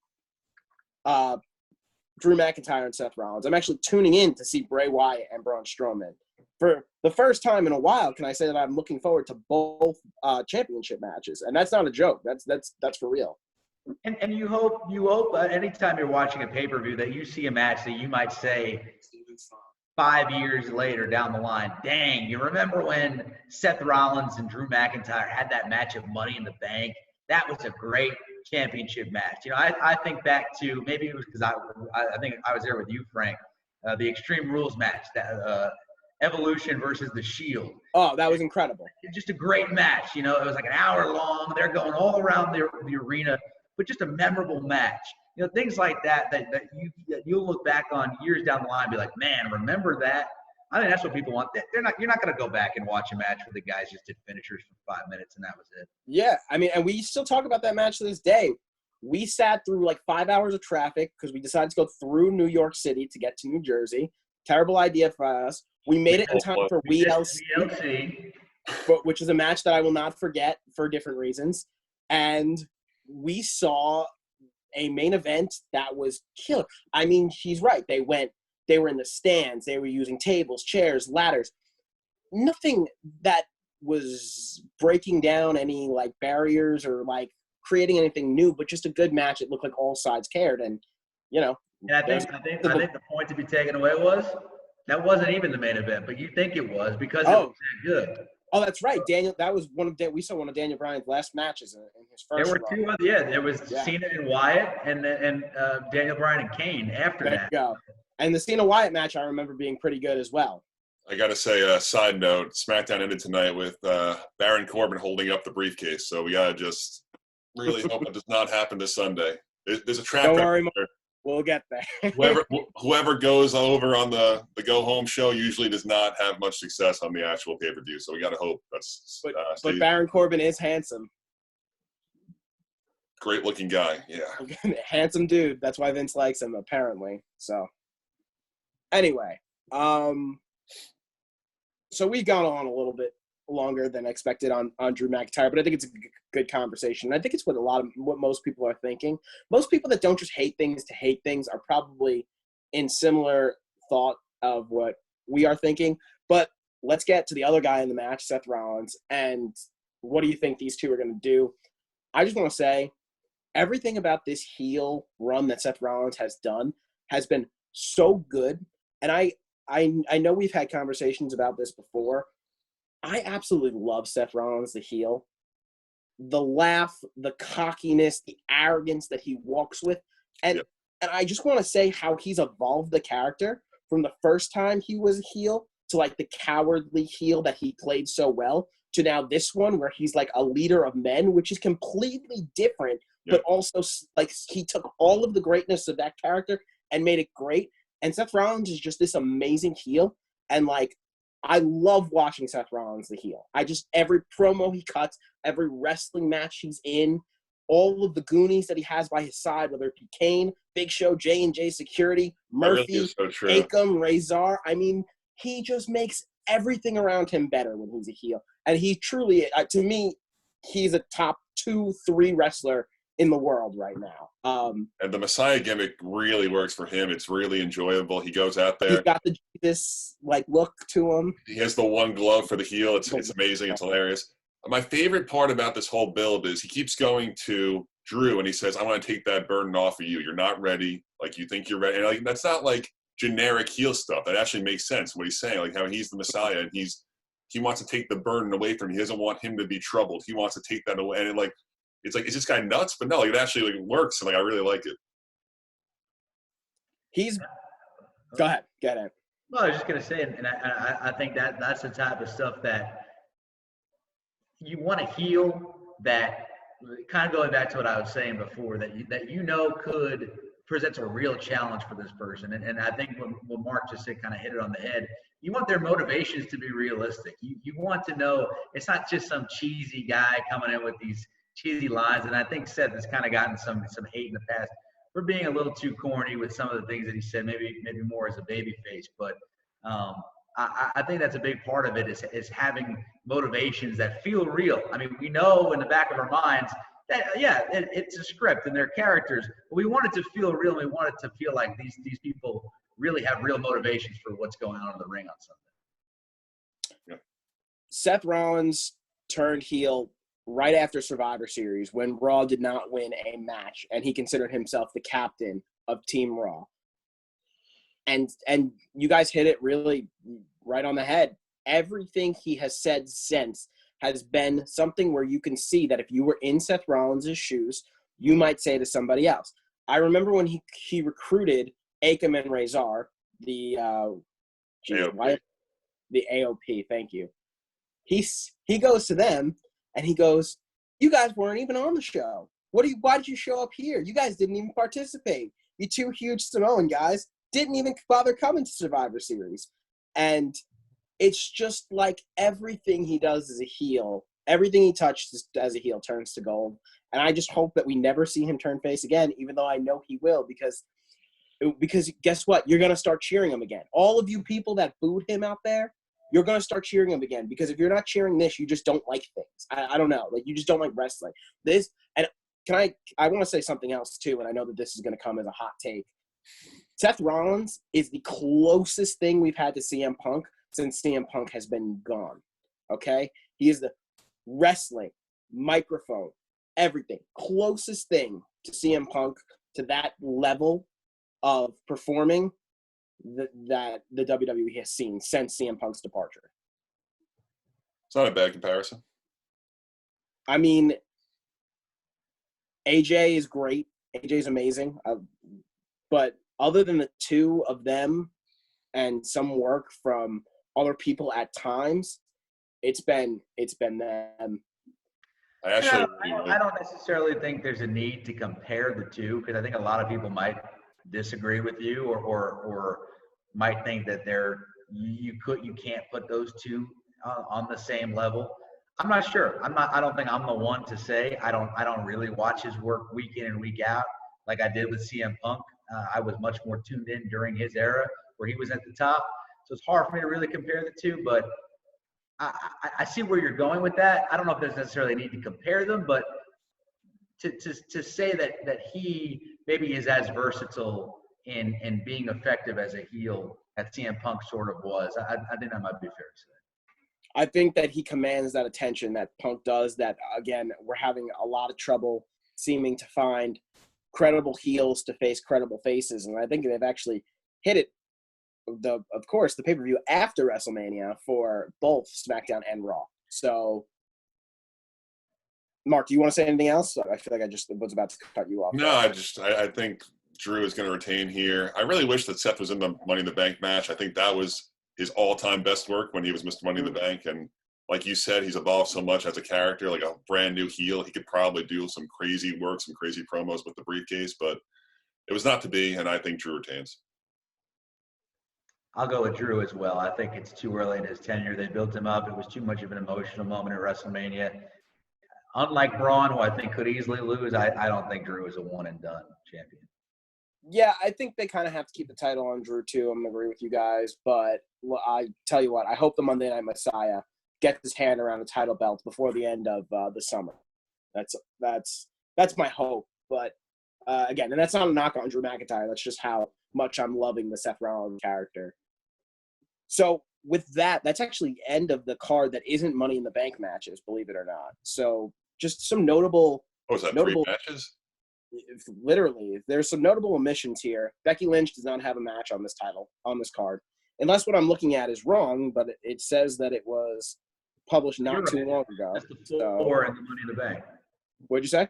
Drew McIntyre and Seth Rollins. I'm actually tuning in to see Bray Wyatt and Braun Strowman. For the first time in a while, can I say that I'm looking forward to both championship matches? And that's not a joke. That's for real. And you hope anytime you're watching a pay-per-view that you see a match that you might say 5 years later down the line, dang, you remember when Seth Rollins and Drew McIntyre had that match of Money in the Bank? That was a great championship match. I think back to, maybe it was because I think I was there with you, Frank, the Extreme Rules match, that Evolution versus The Shield. Oh, that was incredible. Just a great match. It was like an hour long. They're going all around the arena, but just a memorable match. Things like that you'll look back on years down the line and be like, man, remember that? I think that's what people want. You're not going to go back and watch a match where the guys just did finishers for 5 minutes and that was it. Yeah, I mean, and we still talk about that match to this day. We sat through like 5 hours of traffic because we decided to go through New York City to get to New Jersey. Terrible idea for us. We made it in time for WLC, which is a match that I will not forget for different reasons. And we saw a main event that was killer. I mean, she's right. They were in the stands. They were using tables, chairs, ladders. Nothing that was breaking down any like barriers or like creating anything new, but just a good match. It looked like all sides cared. And, And I think the point to be taken away was that wasn't even the main event, but you think it was because it was that good. Oh, that's right, Daniel. That was we saw one of Daniel Bryan's last matches in his first. There were two. There was Cena and Wyatt, and Daniel Bryan and Kane after that. There you go. And the Cena Wyatt match I remember being pretty good as well. I got to say, side note: SmackDown ended tonight with Baron Corbin holding up the briefcase. So we gotta just really hope it does not happen this Sunday. There's a trap. Don't worry, we'll get there. whoever goes over on the go home show usually does not have much success on the actual pay per view. So we got to hope that's. But Baron Corbin is handsome. Great looking guy, yeah. Handsome dude. That's why Vince likes him, apparently. So, anyway, so we've gone on a little bit longer than expected on Drew McIntyre, but I think it's a good conversation. I think it's what most people are thinking. Most people that don't just hate things to hate things are probably in similar thought of what we are thinking. But let's get to the other guy in the match, Seth Rollins, and what do you think these two are going to do? I just want to say everything about this heel run that Seth Rollins has done has been so good. And I know we've had conversations about this before. I absolutely love Seth Rollins, the heel. The laugh, the cockiness, the arrogance that he walks with. And I just want to say how he's evolved the character from the first time he was a heel to like the cowardly heel that he played so well to now this one where he's like a leader of men, which is completely different, but also like he took all of the greatness of that character and made it great. And Seth Rollins is just this amazing heel. And like, I love watching Seth Rollins, the heel. Every promo he cuts, every wrestling match he's in, all of the Goonies that he has by his side, whether it be Kane, Big Show, J&J Security, Murphy, Akam, Razor. I mean, he just makes everything around him better when he's a heel. And he truly, to me, he's a top 2-3 wrestler in the world right now. And the Messiah gimmick really works for him. It's really enjoyable. He goes out there. He's got the Jesus like look to him. He has the one glove for the heel. It's amazing. It's hilarious. My favorite part about this whole build is he keeps going to Drew and he says, I want to take that burden off of you. You're not ready. Like you think you're ready. And like that's not like generic heel stuff. That actually makes sense what he's saying. Like how he's the Messiah and he wants to take the burden away from him. He doesn't want him to be troubled. He wants to take that away. And it's like, is this guy nuts? But no, it actually like works. And like, I really like it. Go ahead. Well, I was just going to say, and I think that's the type of stuff that you want to heal that kind of going back to what I was saying before, that could presents a real challenge for this person. And I think what Mark just said kind of hit it on the head. You want their motivations to be realistic. You want to know it's not just some cheesy guy coming in with these cheesy lines. And I think Seth has kind of gotten some hate in the past for being a little too corny with some of the things that he said, maybe more as a baby face. But I think that's a big part of it is having motivations that feel real. I mean, we know in the back of our minds that, it's a script and they're characters, but we want it to feel real. And we want it to feel like these people really have real motivations for what's going on in the ring on Sunday. Yeah. Seth Rollins turned heel right after Survivor Series when Raw did not win a match, and he considered himself the captain of Team Raw. And you guys hit it really right on the head. Everything he has said since has been something where you can see that if you were in Seth Rollins' shoes, you might say to somebody else. I remember when he recruited Akam and Razor, the AOP, thank you. He goes to them and he goes, "You guys weren't even on the show. Why did you show up here? You guys didn't even participate. You two huge Samoan guys didn't even bother coming to Survivor Series." And it's just like everything he does as a heel, everything he touches as a heel turns to gold. And I just hope that we never see him turn face again, even though I know he will, because guess what? You're going to start cheering him again. All of you people that booed him out there, you're going to start cheering him again, because if you're not cheering this, you just don't like things. I don't know. Like, you just don't like wrestling. I want to say something else too, and I know that this is going to come as a hot take. Seth Rollins is the closest thing we've had to CM Punk since CM Punk has been gone, okay? He is the wrestling, microphone, everything, closest thing to CM Punk, to that level of performing that the WWE has seen since CM Punk's departure. It's not a bad comparison. I mean, AJ is great. AJ is amazing. But other than the two of them and some work from other people at times, it's been them. I don't necessarily think there's a need to compare the two, because I think a lot of people might disagree with you or might think that you can't put those two on the same level. I'm not sure. I don't think I'm the one to say. I don't really watch his work week in and week out like I did with CM Punk. I was much more tuned in during his era where he was at the top. So it's hard for me to really compare the two, but I see where you're going with that. I don't know if there's necessarily a need to compare them, but to say that he maybe is as versatile in being effective as a heel as CM Punk sort of was, I think that might be fair to say. I think that he commands that attention that Punk does, that, again, we're having a lot of trouble seeming to find credible heels to face credible faces. And I think they've actually hit it, of course, the pay-per-view after WrestleMania for both SmackDown and Raw. So, Mark, do you want to say anything else? I feel like I just was about to cut you off. No, I think Drew is going to retain here. I really wish that Seth was in the Money in the Bank match. I think that was his all-time best work when he was Mr. Money in the Bank. And like you said, he's evolved so much as a character, like a brand new heel. He could probably do some crazy work, some crazy promos with the briefcase, but it was not to be, and I think Drew retains. I'll go with Drew as well. I think it's too early in his tenure. They built him up. It was too much of an emotional moment at WrestleMania. Unlike Braun, who I think could easily lose, I don't think Drew is a one-and-done champion. Yeah, I think they kind of have to keep the title on Drew, too. I'm going to agree with you guys. But I tell you what, I hope the Monday Night Messiah gets his hand around the title belt before the end of the summer. That's my hope. But, again, and that's not a knock on Drew McIntyre. That's just how much I'm loving the Seth Rollins character. So, with that, that's actually the end of the card that isn't Money in the Bank matches, believe it or not. So, just some notable – Oh, is that 3 matches? Literally, there's some notable omissions here. Becky Lynch does not have a match on this card. Unless what I'm looking at is wrong, but it says that it was published not too long ago. That's the 4 in the Money in the Bank. What'd you say?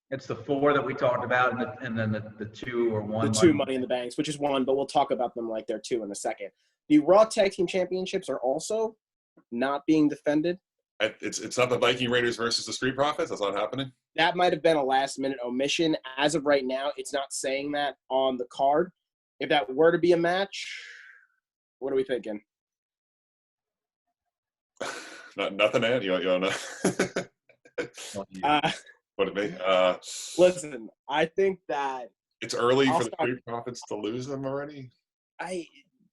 It's the 4 that we talked about, and then the 2 or 1. The 2 Money in the Banks, which is 1, but we'll talk about them like they're 2 in a second. The Raw Tag Team Championships are also not being defended. It's not the Viking Raiders versus the Street Profits. That's not happening. That might have been a last-minute omission. As of right now, it's not saying that on the card. If that were to be a match, what are we thinking? Nothing, Ed. You don't know. What it be? Listen, I think that it's early for the Street Profits to lose them already.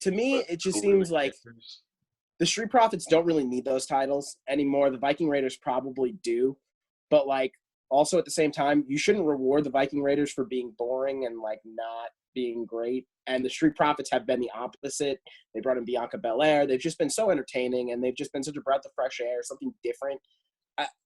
To me, it just seems like the Street Profits don't really need those titles anymore. The Viking Raiders probably do, but like also at the same time, you shouldn't reward the Viking Raiders for being boring and like not being great. And the Street Profits have been the opposite. They brought in Bianca Belair. They've just been so entertaining, and they've just been such a breath of fresh air, something different.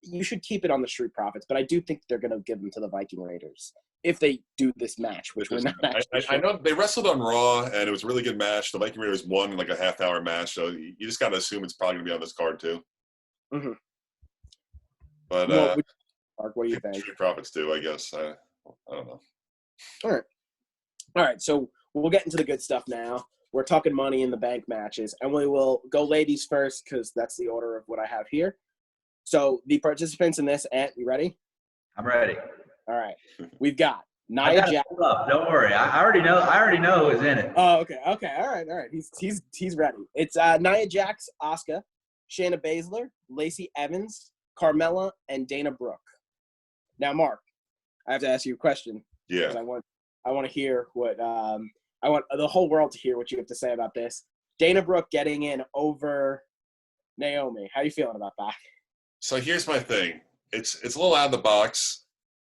You should keep it on the Street Profits, but I do think they're going to give them to the Viking Raiders if they do this match, which we're not actually sure. I know they wrestled on Raw, and it was a really good match. The Viking Raiders won in like a half-hour match, so you just got to assume it's probably going to be on this card too. Mm-hmm. But Mark, what do you think? Street Profits do, I guess. I don't know. All right. So we'll get into the good stuff now. We're talking Money in the Bank matches, and we will go ladies first because that's the order of what I have here. So the participants in this, Ant, you ready? I'm ready. All right. We've got Nia Jax. Don't worry. I already know who's in it. Oh, okay. All right. He's ready. It's Nia Jax, Asuka, Shayna Baszler, Lacey Evans, Carmella, and Dana Brooke. Now, Mark, I have to ask you a question. Yeah. I want to hear what I want the whole world to hear what you have to say about this. Dana Brooke getting in over Naomi. How are you feeling about that? So here's my thing. It's a little out of the box.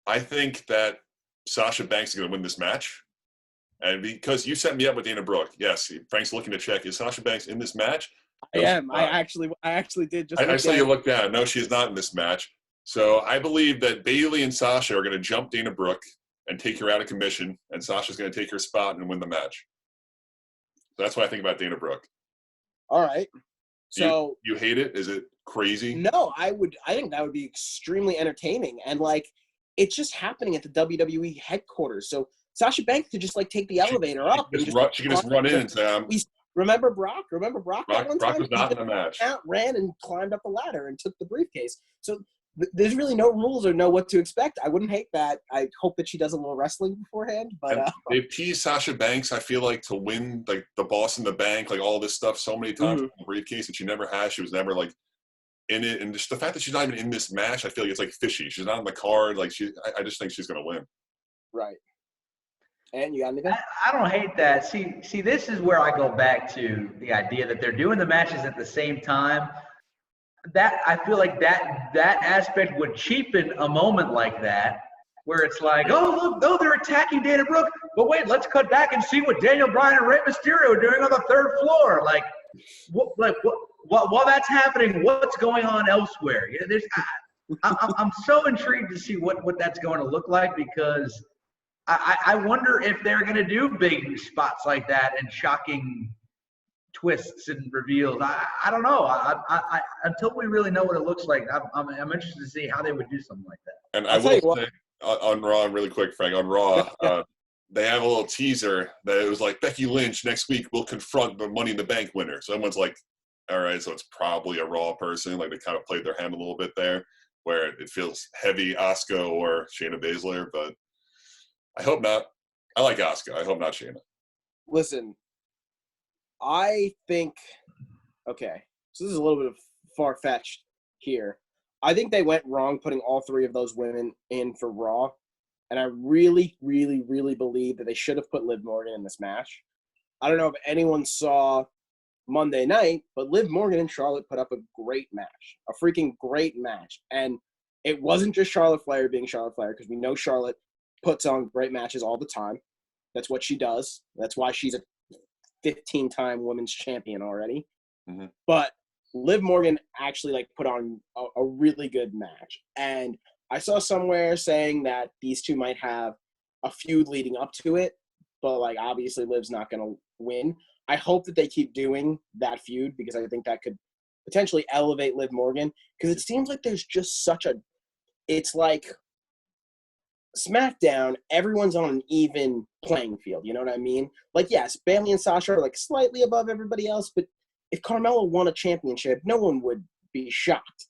I think that Sasha Banks is going to win this match. And because you set me up with Dana Brooke, yes, Frank's looking to check. Is Sasha Banks in this match? I am. I actually did just I saw you look down. No, she is not in this match. So I believe that Bayley and Sasha are going to jump Dana Brooke and take her out of commission, and Sasha's going to take her spot and win the match. So that's what I think about Dana Brooke. All right. So you hate it? Is it crazy? No, I think that would be extremely entertaining, and like it's just happening at the WWE headquarters. So Sasha Banks could just like take the elevator up. She can just run in and say, Remember Brock? Brock was not in the match. Ran and climbed up the ladder and took the briefcase. So there's really no rules or know what to expect. I wouldn't hate that. I hope that she does a little wrestling beforehand. But they've teased Sasha Banks, I feel like, to win like the Boss in the Bank, like all this stuff so many times in the briefcase, and she never has. She was never like in it, and just the fact that she's not even in this match, I feel like it's like fishy. She's not on the card. Like I just think she's gonna win. Right. And you got anything? I don't hate that. See, this is where I go back to the idea that they're doing the matches at the same time. That I feel like that aspect would cheapen a moment like that, where it's like, oh look, they're attacking Dana Brooke, but wait, let's cut back and see what Daniel Bryan and Rey Mysterio are doing on the third floor. Like, while that's happening, what's going on elsewhere? You know, I'm so intrigued to see what that's going to look like, because I wonder if they're going to do big spots like that and shocking twists and reveals. I don't know. I until we really know what it looks like, I'm interested to see how they would do something like that. And I will say on Raw, really quick, Frank, on Raw, they have a little teaser that it was like Becky Lynch next week will confront the Money in the Bank winner. So everyone's like, all right, so it's probably a Raw person. Like they kind of played their hand a little bit there, where it feels heavy Asuka or Shayna Baszler, but I hope not. I like Asuka. I hope not Shayna. Listen, I think, okay, so this is a little bit of far-fetched here. I think they went wrong putting all three of those women in for Raw, and I really, really, really believe that they should have put Liv Morgan in this match. I don't know if anyone saw Monday night, but Liv Morgan and Charlotte put up a great match, a freaking great match. And it wasn't just Charlotte Flair being Charlotte Flair, because we know Charlotte puts on great matches all the time. That's what she does. That's why she's a 15-time women's champion already. Mm-hmm. But Liv Morgan actually like put on a really good match. And I saw somewhere saying that these two might have a feud leading up to it, but like obviously Liv's not going to win. I hope that they keep doing that feud, because I think that could potentially elevate Liv Morgan, because it seems like there's just it's like SmackDown, everyone's on an even playing field, you know what I mean? Like, yes, Bayley and Sasha are like slightly above everybody else, but if Carmella won a championship, no one would be shocked.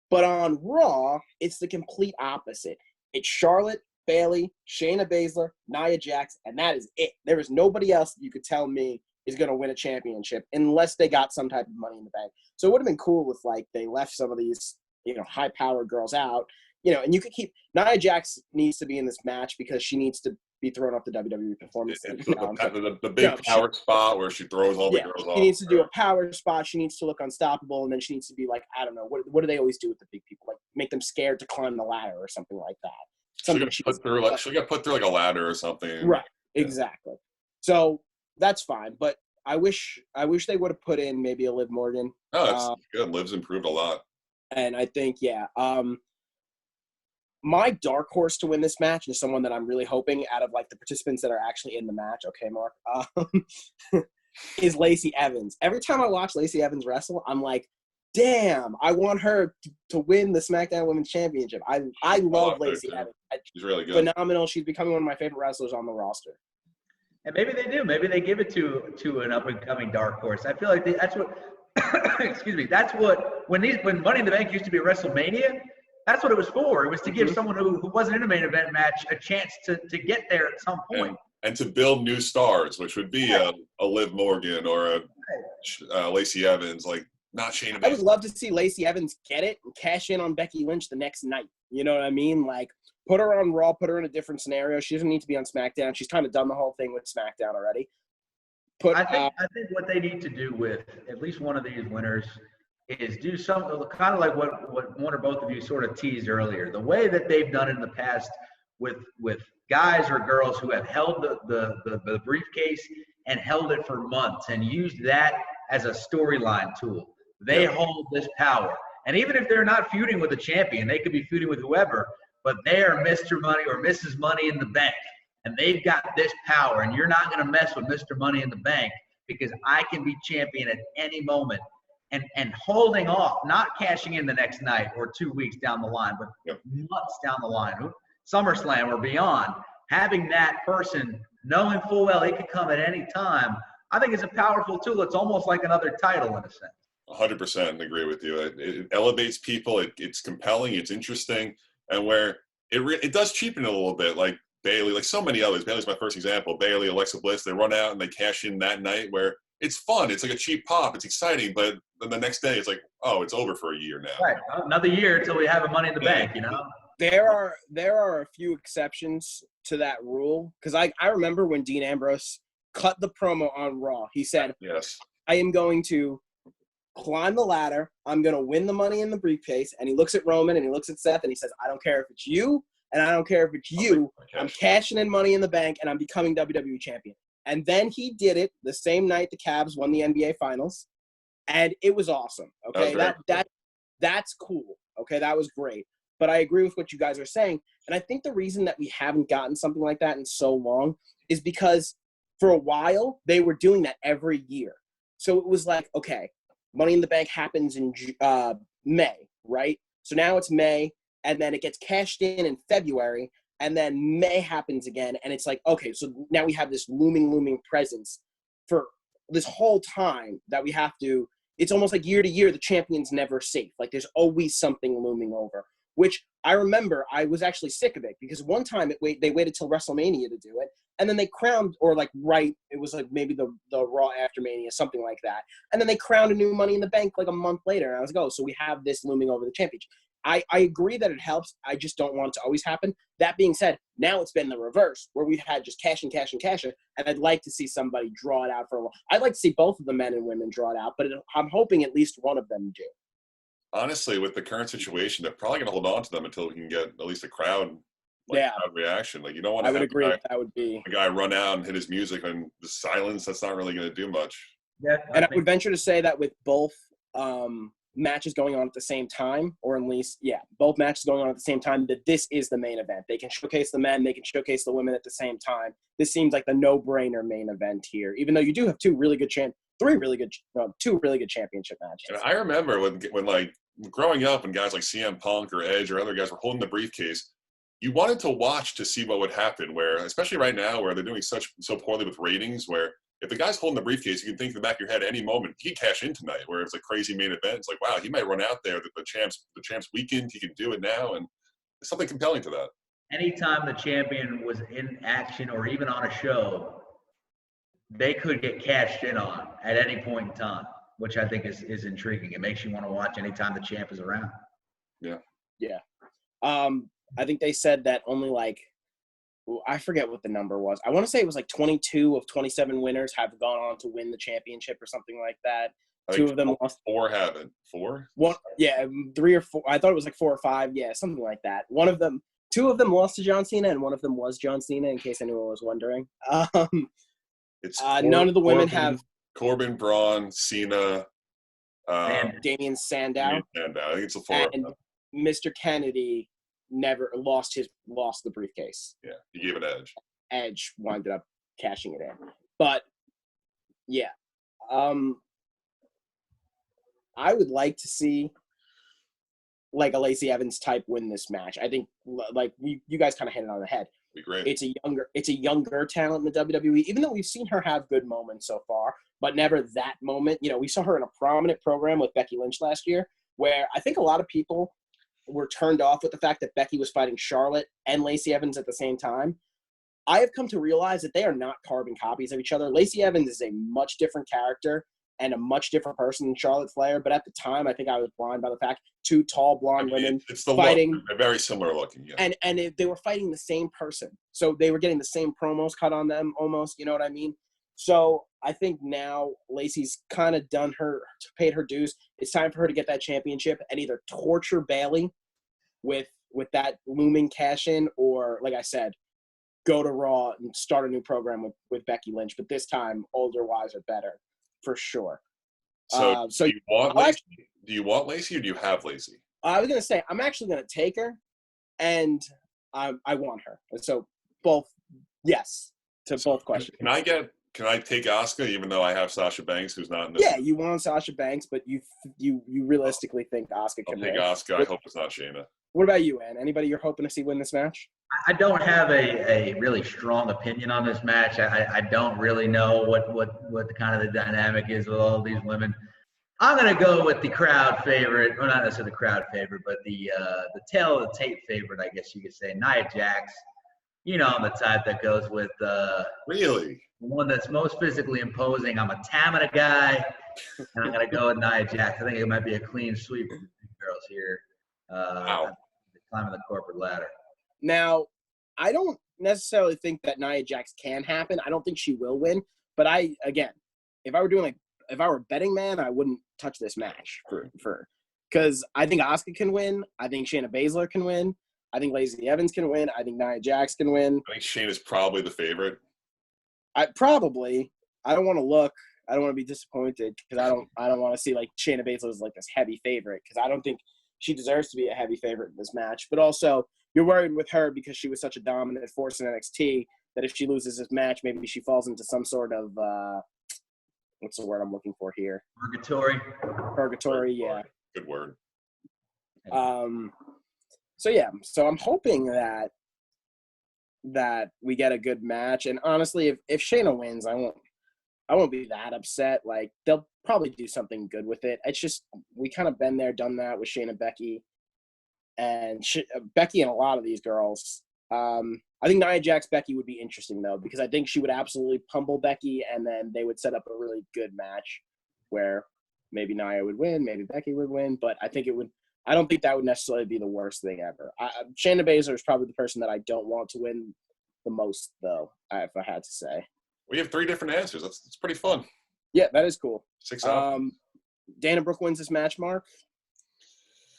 But on Raw, it's the complete opposite. It's Charlotte, Bayley, Shayna Baszler, Nia Jax, and that is it. There is nobody else you could tell me is going to win a championship unless they got some type of Money in the Bank. So it would have been cool if, like, they left some of these, high-powered girls out, and you could keep – Nia Jax needs to be in this match because she needs to be thrown off the WWE Performance Center. The big power spot where she throws all the girls off. She needs to do a power spot. She needs to look unstoppable, and then she needs to be like, I don't know, what do they always do with the big people? Like, make them scared to climb the ladder or something like that. She'll get put through like a ladder or something. Right, exactly. So that's fine, but I wish they would have put in maybe a Liv Morgan. Oh, that's good. Liv's improved a lot. And I think, my dark horse to win this match is someone that I'm really hoping out of, like, the participants that are actually in the match. Okay, Mark. Is Lacey Evans. Every time I watch Lacey Evans wrestle, I'm like, damn, I want her to win the SmackDown Women's Championship. I love Lacey Evans. She's really good. Phenomenal. She's becoming one of my favorite wrestlers on the roster. And maybe they do. Maybe they give it to an up-and-coming dark horse. I feel like that's what – excuse me. That's what – when Money in the Bank used to be WrestleMania, that's what it was for. It was to give someone who wasn't in a main event match a chance to get there at some point. And to build new stars, which would be a Liv Morgan or a Lacey Evans, like not Shayna Baszler. I would love to see Lacey Evans get it and cash in on Becky Lynch the next night. You know what I mean? Like, put her on Raw, put her in a different scenario. She doesn't need to be on SmackDown. She's kind of done the whole thing with SmackDown already. I think what they need to do with at least one of these winners is do something kind of like what one or both of you sort of teased earlier. The way that they've done it in the past with guys or girls who have held the briefcase and held it for months and used that as a storyline tool. They hold this power. And even if they're not feuding with a champion, they could be feuding with whoever, but they are Mr. Money or Mrs. Money in the Bank. And they've got this power, and you're not going to mess with Mr. Money in the Bank because I can be champion at any moment. And holding off, not cashing in the next night or 2 weeks down the line, but months down the line, SummerSlam or beyond, having that person knowing full well he could come at any time, I think is a powerful tool. It's almost like another title in a sense. 100% agree with you. It elevates people. It's compelling. It's interesting. And where it does cheapen it a little bit, like Bayley, like so many others. Bayley's my first example. Bayley, Alexa Bliss, they run out and they cash in that night where it's fun. It's like a cheap pop. It's exciting. But then the next day it's like, oh, it's over for a year now. Right. Another year until we have a Money in the Bank, There are a few exceptions to that rule because I remember when Dean Ambrose cut the promo on Raw. He said, yes, I am going to climb the ladder. I'm going to win the money in the briefcase. And he looks at Roman and he looks at Seth and he says, I don't care if it's you and I don't care if it's you. I'm cashing in Money in the Bank and I'm becoming WWE champion. And then he did it the same night the Cavs won the NBA Finals. And it was awesome. Okay, that's cool. Okay, that was great. But I agree with what you guys are saying. And I think the reason that we haven't gotten something like that in so long is because for a while they were doing that every year. So it was like, okay, Money in the Bank happens in May, right? So now it's May, and then it gets cashed in February, and then May happens again. And it's like, okay, so now we have this looming presence for this whole time that we have to – it's almost like year to year the champion's never safe. Like there's always something looming over. Which I remember I was actually sick of it because one time they waited till WrestleMania to do it, and then they crowned, or like it was like maybe the Raw after Mania, something like that, and then they crowned a new Money in the Bank like a month later, and I was like, oh, so we have this looming over the championship. I agree that it helps. I just don't want it to always happen. That being said, now it's been the reverse where we've had just cash and, and I'd like to see somebody draw it out for a while. I'd like to see both of the men and women draw it out, but I'm hoping at least one of them do. Honestly, with the current situation, they're probably going to hold on to them until we can get at least a crowd, crowd reaction. Like you don't want to. I would agree that would be a guy run out and hit his music and the silence. That's not really going to do much. Yeah, and I would venture to say that with both matches going on at the same time, or at least both matches going on at the same time, that this is the main event. They can showcase the men, they can showcase the women at the same time. This seems like the no-brainer main event here, even though you do have two really good championship matches. And I remember when like growing up and guys like CM Punk or Edge or other guys were holding the briefcase, you wanted to watch to see what would happen, where especially right now where they're doing so poorly with ratings, where if the guy's holding the briefcase, you can think in the back of your head any moment he can cash in tonight, where it's a crazy main event. It's like, wow, he might run out there the champs weekend. He can do it now, and there's something compelling to that. Anytime the champion was in action or even on a show, they could get cashed in on at any point in time, which I think is intriguing. It makes you want to watch anytime the champ is around. Yeah. Yeah. I think they said that only like, I forget what the number was. I want to say it was like 22 of 27 winners have gone on to win the championship or something like that. Two of them lost. 4 haven't. 4? One, yeah, 3 or 4. I thought it was like 4 or 5. Yeah, something like that. Two of them lost to John Cena, and one of them was John Cena, in case anyone was wondering. It's none of the women have Corbin, Braun, Cena, Damian Sandow. And I think it's a 4. And Mr. Kennedy never lost the briefcase. Yeah, he gave it Edge. Edge winded up cashing it in. But yeah. I would like to see like a Lacey Evans type win this match. I think like you guys kind of hit it on the head. Be great. It's a younger talent in the WWE, even though we've seen her have good moments so far, but never that moment. You know, we saw her in a prominent program with Becky Lynch last year, where I think a lot of people were turned off with the fact that Becky was fighting Charlotte and Lacey Evans at the same time. I have come to realize that they are not carbon copies of each other. Lacey Evans is a much different character and a much different person than Charlotte Flair, but at the time, I think I was blind by the fact 2 tall blonde women it's the fighting. Look. They're very similar looking, yeah. And they were fighting the same person. So they were getting the same promos cut on them almost, you know what I mean? So I think now Lacey's kind of paid her dues. It's time for her to get that championship and either torture Bayley with that looming cash in, or like I said, go to Raw and start a new program with Becky Lynch. But this time, older, wiser, better, for sure. So do you want Lacey? Do you want Lacey or do you have Lacey? I was gonna say I'm actually gonna take her, and I want her. So both, yes, to both questions. Can I take Asuka even though I have Sasha Banks, who's not in this? Yeah, you want Sasha Banks, but you realistically think Asuka can win. I'll take Asuka. I hope it's not Shayna. What about you, Ann? Anybody you're hoping to see win this match? I don't have a really strong opinion on this match. I don't really know what the kind of the dynamic is with all these women. I'm going to go with the crowd favorite, or not necessarily the crowd favorite, but the tail of the tape favorite, I guess you could say, Nia Jax. You know, I'm the type that goes with really the one that's most physically imposing. I'm a Tamina guy, and I'm going to go with Nia Jax. I think it might be a clean sweep of the girls here. Wow. Climbing the corporate ladder. Now, I don't necessarily think that Nia Jax can happen. I don't think she will win. But if I were a betting man, I wouldn't touch this match for because I think Asuka can win. I think Shayna Baszler can win. I think Lacey Evans can win. I think Nia Jax can win. I think Shayna's probably the favorite. I don't want to look. I don't want to be disappointed because I don't want to see like Shayna Baszler is like this heavy favorite because I don't think she deserves to be a heavy favorite in this match. But also, you're worried with her because she was such a dominant force in NXT that if she loses this match, maybe she falls into some sort of what's the word I'm looking for here? Purgatory, yeah. Good word. So I'm hoping that we get a good match. And honestly, if Shayna wins, I won't be that upset. Like they'll probably do something good with it. It's just we kind of been there, done that with Shayna, Becky, and Becky and a lot of these girls. I think Nia Jax Becky would be interesting though because I think she would absolutely pummel Becky, and then they would set up a really good match where maybe Nia would win, maybe Becky would win, but I don't think that would necessarily be the worst thing ever. Shayna Baszler is probably the person that I don't want to win the most though, if I had to say. We have 3 different answers. That's pretty fun. Yeah, that is cool. 6 options. Dana Brooke wins this match, Mark.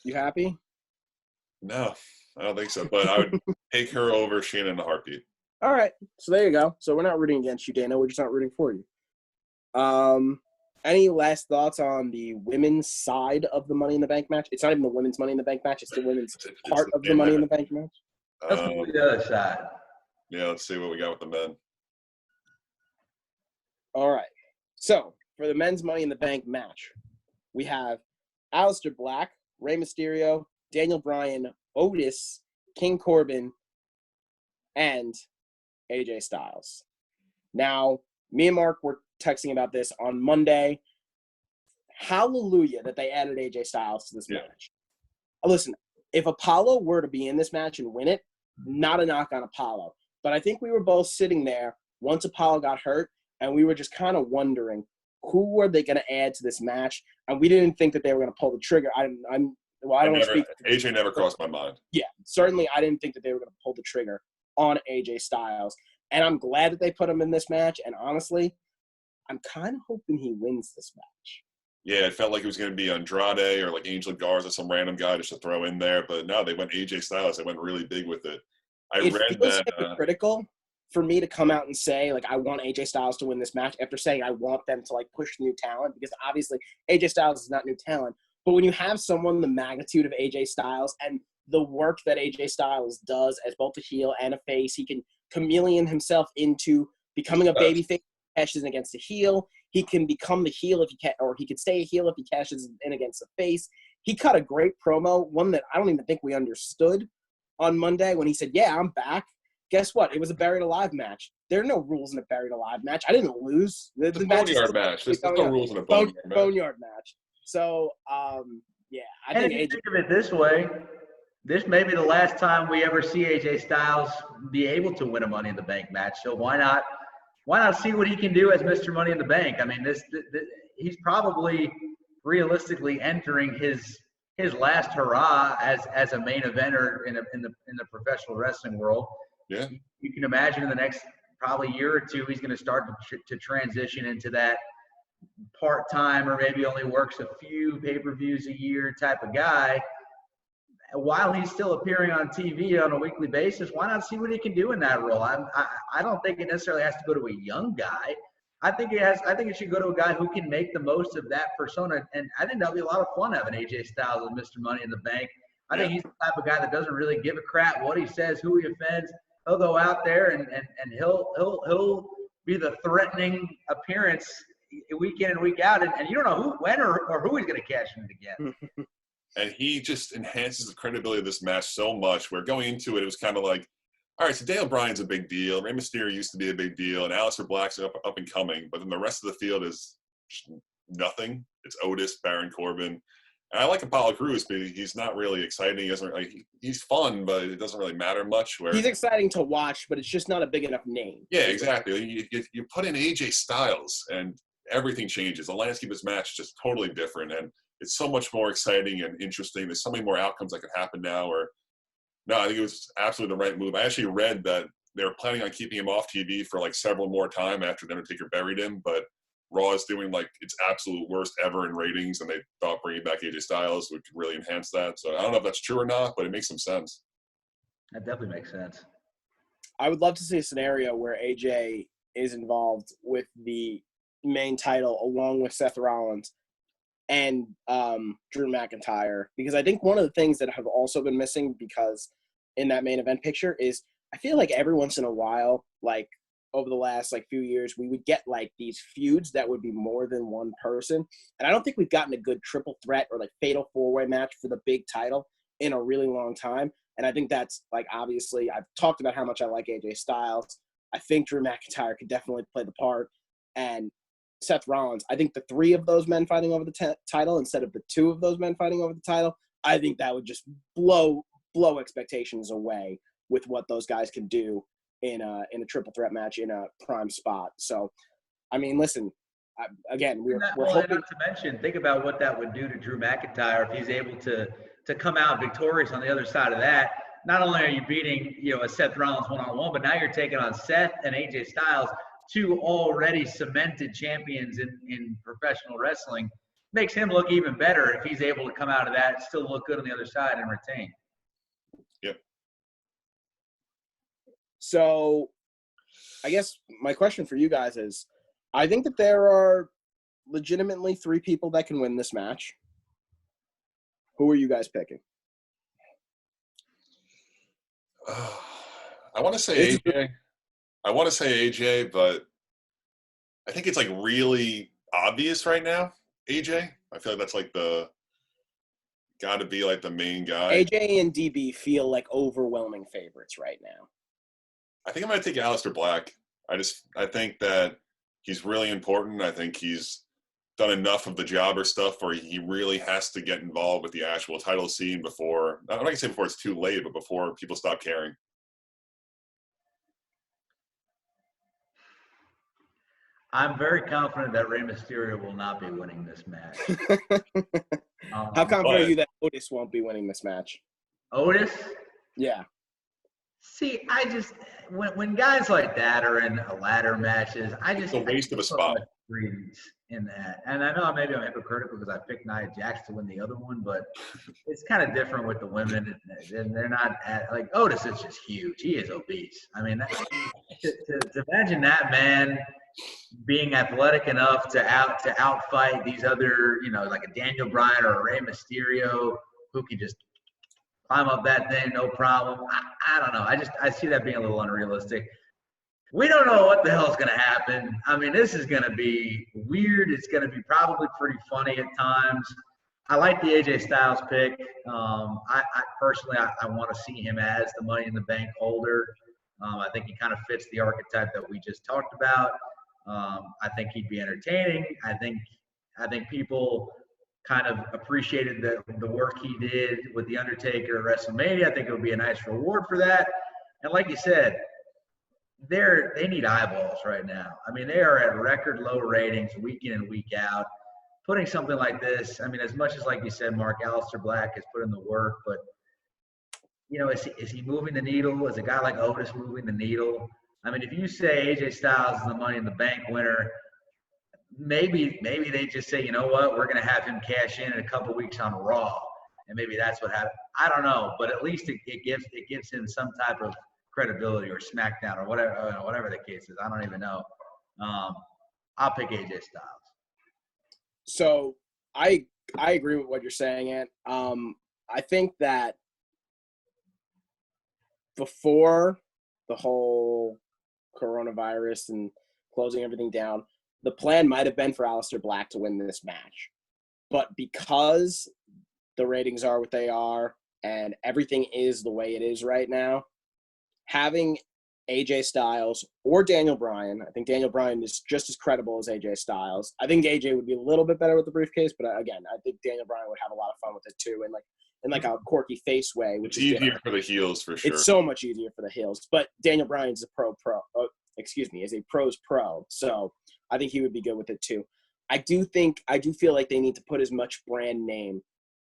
You happy? No, I don't think so. But I would take her over Shayna in a heartbeat. All right. So there you go. So we're not rooting against you, Dana. We're just not rooting for you. Any last thoughts on the women's side of the Money in the Bank match? It's not even the women's Money in the Bank match. It's the women's part of the Money in the Bank match. Let's go to the other side. Yeah, let's see what we got with the men. All right. So for the men's Money in the Bank match, we have Aleister Black, Rey Mysterio, Daniel Bryan, Otis, King Corbin, and AJ Styles. Now, Me and Mark were texting about this on Monday. Hallelujah that they added AJ Styles to this match. Listen, if Apollo were to be in this match and win it, not a knock on Apollo. But I think we were both sitting there once Apollo got hurt, and we were just kind of wondering who were they going to add to this match, and we didn't think that they were going to pull the trigger. I don't want to speak. AJ never crossed my mind. Yeah, certainly I didn't think that they were going to pull the trigger on AJ Styles, and I'm glad that they put him in this match. And honestly, I'm kind of hoping he wins this match. Yeah, it felt like it was going to be Andrade or like Angel Garza, some random guy just to throw in there. But no, they went AJ Styles. They went really big with it. It feels hypocritical for me to come out and say, like, I want AJ Styles to win this match after saying I want them to, like, push new talent, because obviously AJ Styles is not new talent. But when you have someone the magnitude of AJ Styles and the work that AJ Styles does as both a heel and a face, he can chameleon himself into becoming a babyface, cashes in against a heel. He can become the heel if he can, or he could stay a heel if he cashes in against a face. He cut a great promo, one that I don't even think we understood on Monday when he said, "Yeah, I'm back." Guess what? It was a buried alive match. There are no rules in a buried alive match. I didn't lose. The boneyard match. There's no rules in a boneyard match. So, yeah, I think if you think of it this way, this may be the last time we ever see AJ Styles be able to win a Money in the Bank match. So why not see what he can do as Mr. Money in the Bank? I mean, he's probably realistically entering his last hurrah as a main eventer in the professional wrestling world. Yeah, you can imagine in the next probably year or two, he's going to start to transition into that part-time or maybe only works a few pay-per-views a year type of guy. While he's still appearing on TV on a weekly basis, why not see what he can do in that role? I don't think it necessarily has to go to a young guy. I think it should go to a guy who can make the most of that persona. And I think that'll be a lot of fun having AJ Styles and Mr. Money in the Bank. I think he's the type of guy that doesn't really give a crap what he says, who he offends. He'll go out there and he'll be the threatening appearance week in and week out, and you don't know when or who he's going to cash in again. And he just enhances the credibility of this match so much, where going into it, it was kind of like, all right, so Daniel Bryan's a big deal. Rey Mysterio used to be a big deal, and Aleister Black's up and coming. But then the rest of the field is nothing. It's Otis, Baron Corbin. And I like Apollo Crews, but he's not really exciting. He doesn't he's fun, but it doesn't really matter much. He's exciting to watch, but it's just not a big enough name. Yeah, exactly. You put in AJ Styles, and everything changes. The landscape of this match is just totally different, and it's so much more exciting and interesting. There's so many more outcomes that could happen now. I think it was absolutely the right move. I actually read that they were planning on keeping him off TV for like several more time after the Undertaker buried him, but Raw is doing like its absolute worst ever in ratings, and they thought bringing back AJ Styles would really enhance that. So I don't know if that's true or not, but it makes some sense. That definitely makes sense. I would love to see a scenario where AJ is involved with the main title along with Seth Rollins and Drew McIntyre, because I think one of the things that have also been missing because in that main event picture is I feel like every once in a while, like over the last like few years, we would get like these feuds that would be more than one person. And I don't think we've gotten a good triple threat or like fatal four-way match for the big title in a really long time. And I think that's like, obviously I've talked about how much I like AJ Styles. I think Drew McIntyre could definitely play the part. And Seth Rollins, I think the three of those men fighting over the title instead of the two of those men fighting over the title, I think that would just blow expectations away with what those guys can do in a triple threat match in a prime spot. So, I mean, listen, again, we're hoping. Not to mention, think about what that would do to Drew McIntyre if he's able to come out victorious on the other side of that. Not only are you beating, a Seth Rollins one-on-one, but now you're taking on Seth and AJ Styles, two already cemented champions in professional wrestling. Makes him look even better if he's able to come out of that and still look good on the other side and retain. Yep. So I guess my question for you guys is, I think that there are legitimately three people that can win this match. Who are you guys picking? I want to say AJ. But I think it's like really obvious right now. AJ. I feel like that's like got to be like the main guy. AJ and DB feel like overwhelming favorites right now. I think I'm going to take Aleister Black. I think that he's really important. I think he's done enough of the jobber stuff where he really has to get involved with the actual title scene before, I'm not going to say before it's too late, but before people stop caring. I'm very confident that Rey Mysterio will not be winning this match. How confident are you that Otis won't be winning this match? Otis? Yeah. See, I just when guys like that are in ladder matches, It's a waste of a spot. In that, and I know maybe I'm hypocritical because I picked Nia Jax to win the other one, but it's kind of different with the women, and they're not like Otis is just huge. He is obese. I mean, to imagine that man being athletic enough to outfight these other, like a Daniel Bryan or a Rey Mysterio who can just climb up that thing no problem. I don't know. I see that being a little unrealistic. We don't know what the hell is going to happen. I mean, this is going to be weird. It's going to be probably pretty funny at times. I like the AJ Styles pick. I personally want to see him as the Money in the Bank holder. I think he kind of fits the archetype that we just talked about. I think he'd be entertaining. I think people kind of appreciated the work he did with The Undertaker at WrestleMania. I think it would be a nice reward for that. And like you said, they need eyeballs right now. I mean, they are at record low ratings week in and week out. Putting something like this, I mean, as much as, like you said, Mark, Aleister Black has put in the work, but, is he moving the needle? Is a guy like Otis moving the needle? I mean, if you say AJ Styles is the Money in the Bank winner, maybe they just say, you know what, we're going to have him cash in a couple weeks on Raw, and maybe that's what happened. I don't know, but at least it gives him some type of credibility, or SmackDown, or whatever the case is. I don't even know. I'll pick AJ Styles. So I agree with what you're saying, Ant. I think that before the whole coronavirus and closing everything down, the plan might have been for Aleister Black to win this match. But because the ratings are what they are and everything is the way it is right now, having AJ Styles or Daniel Bryan, I think Daniel Bryan is just as credible as AJ Styles. I think AJ would be a little bit better with the briefcase, but again, I think Daniel Bryan would have a lot of fun with it too, and in a quirky face way, which is easier different. For the heels for sure. It's so much easier for the heels, but Daniel Bryan's is a pro's pro, so I think he would be good with it too. I do feel like they need to put as much brand name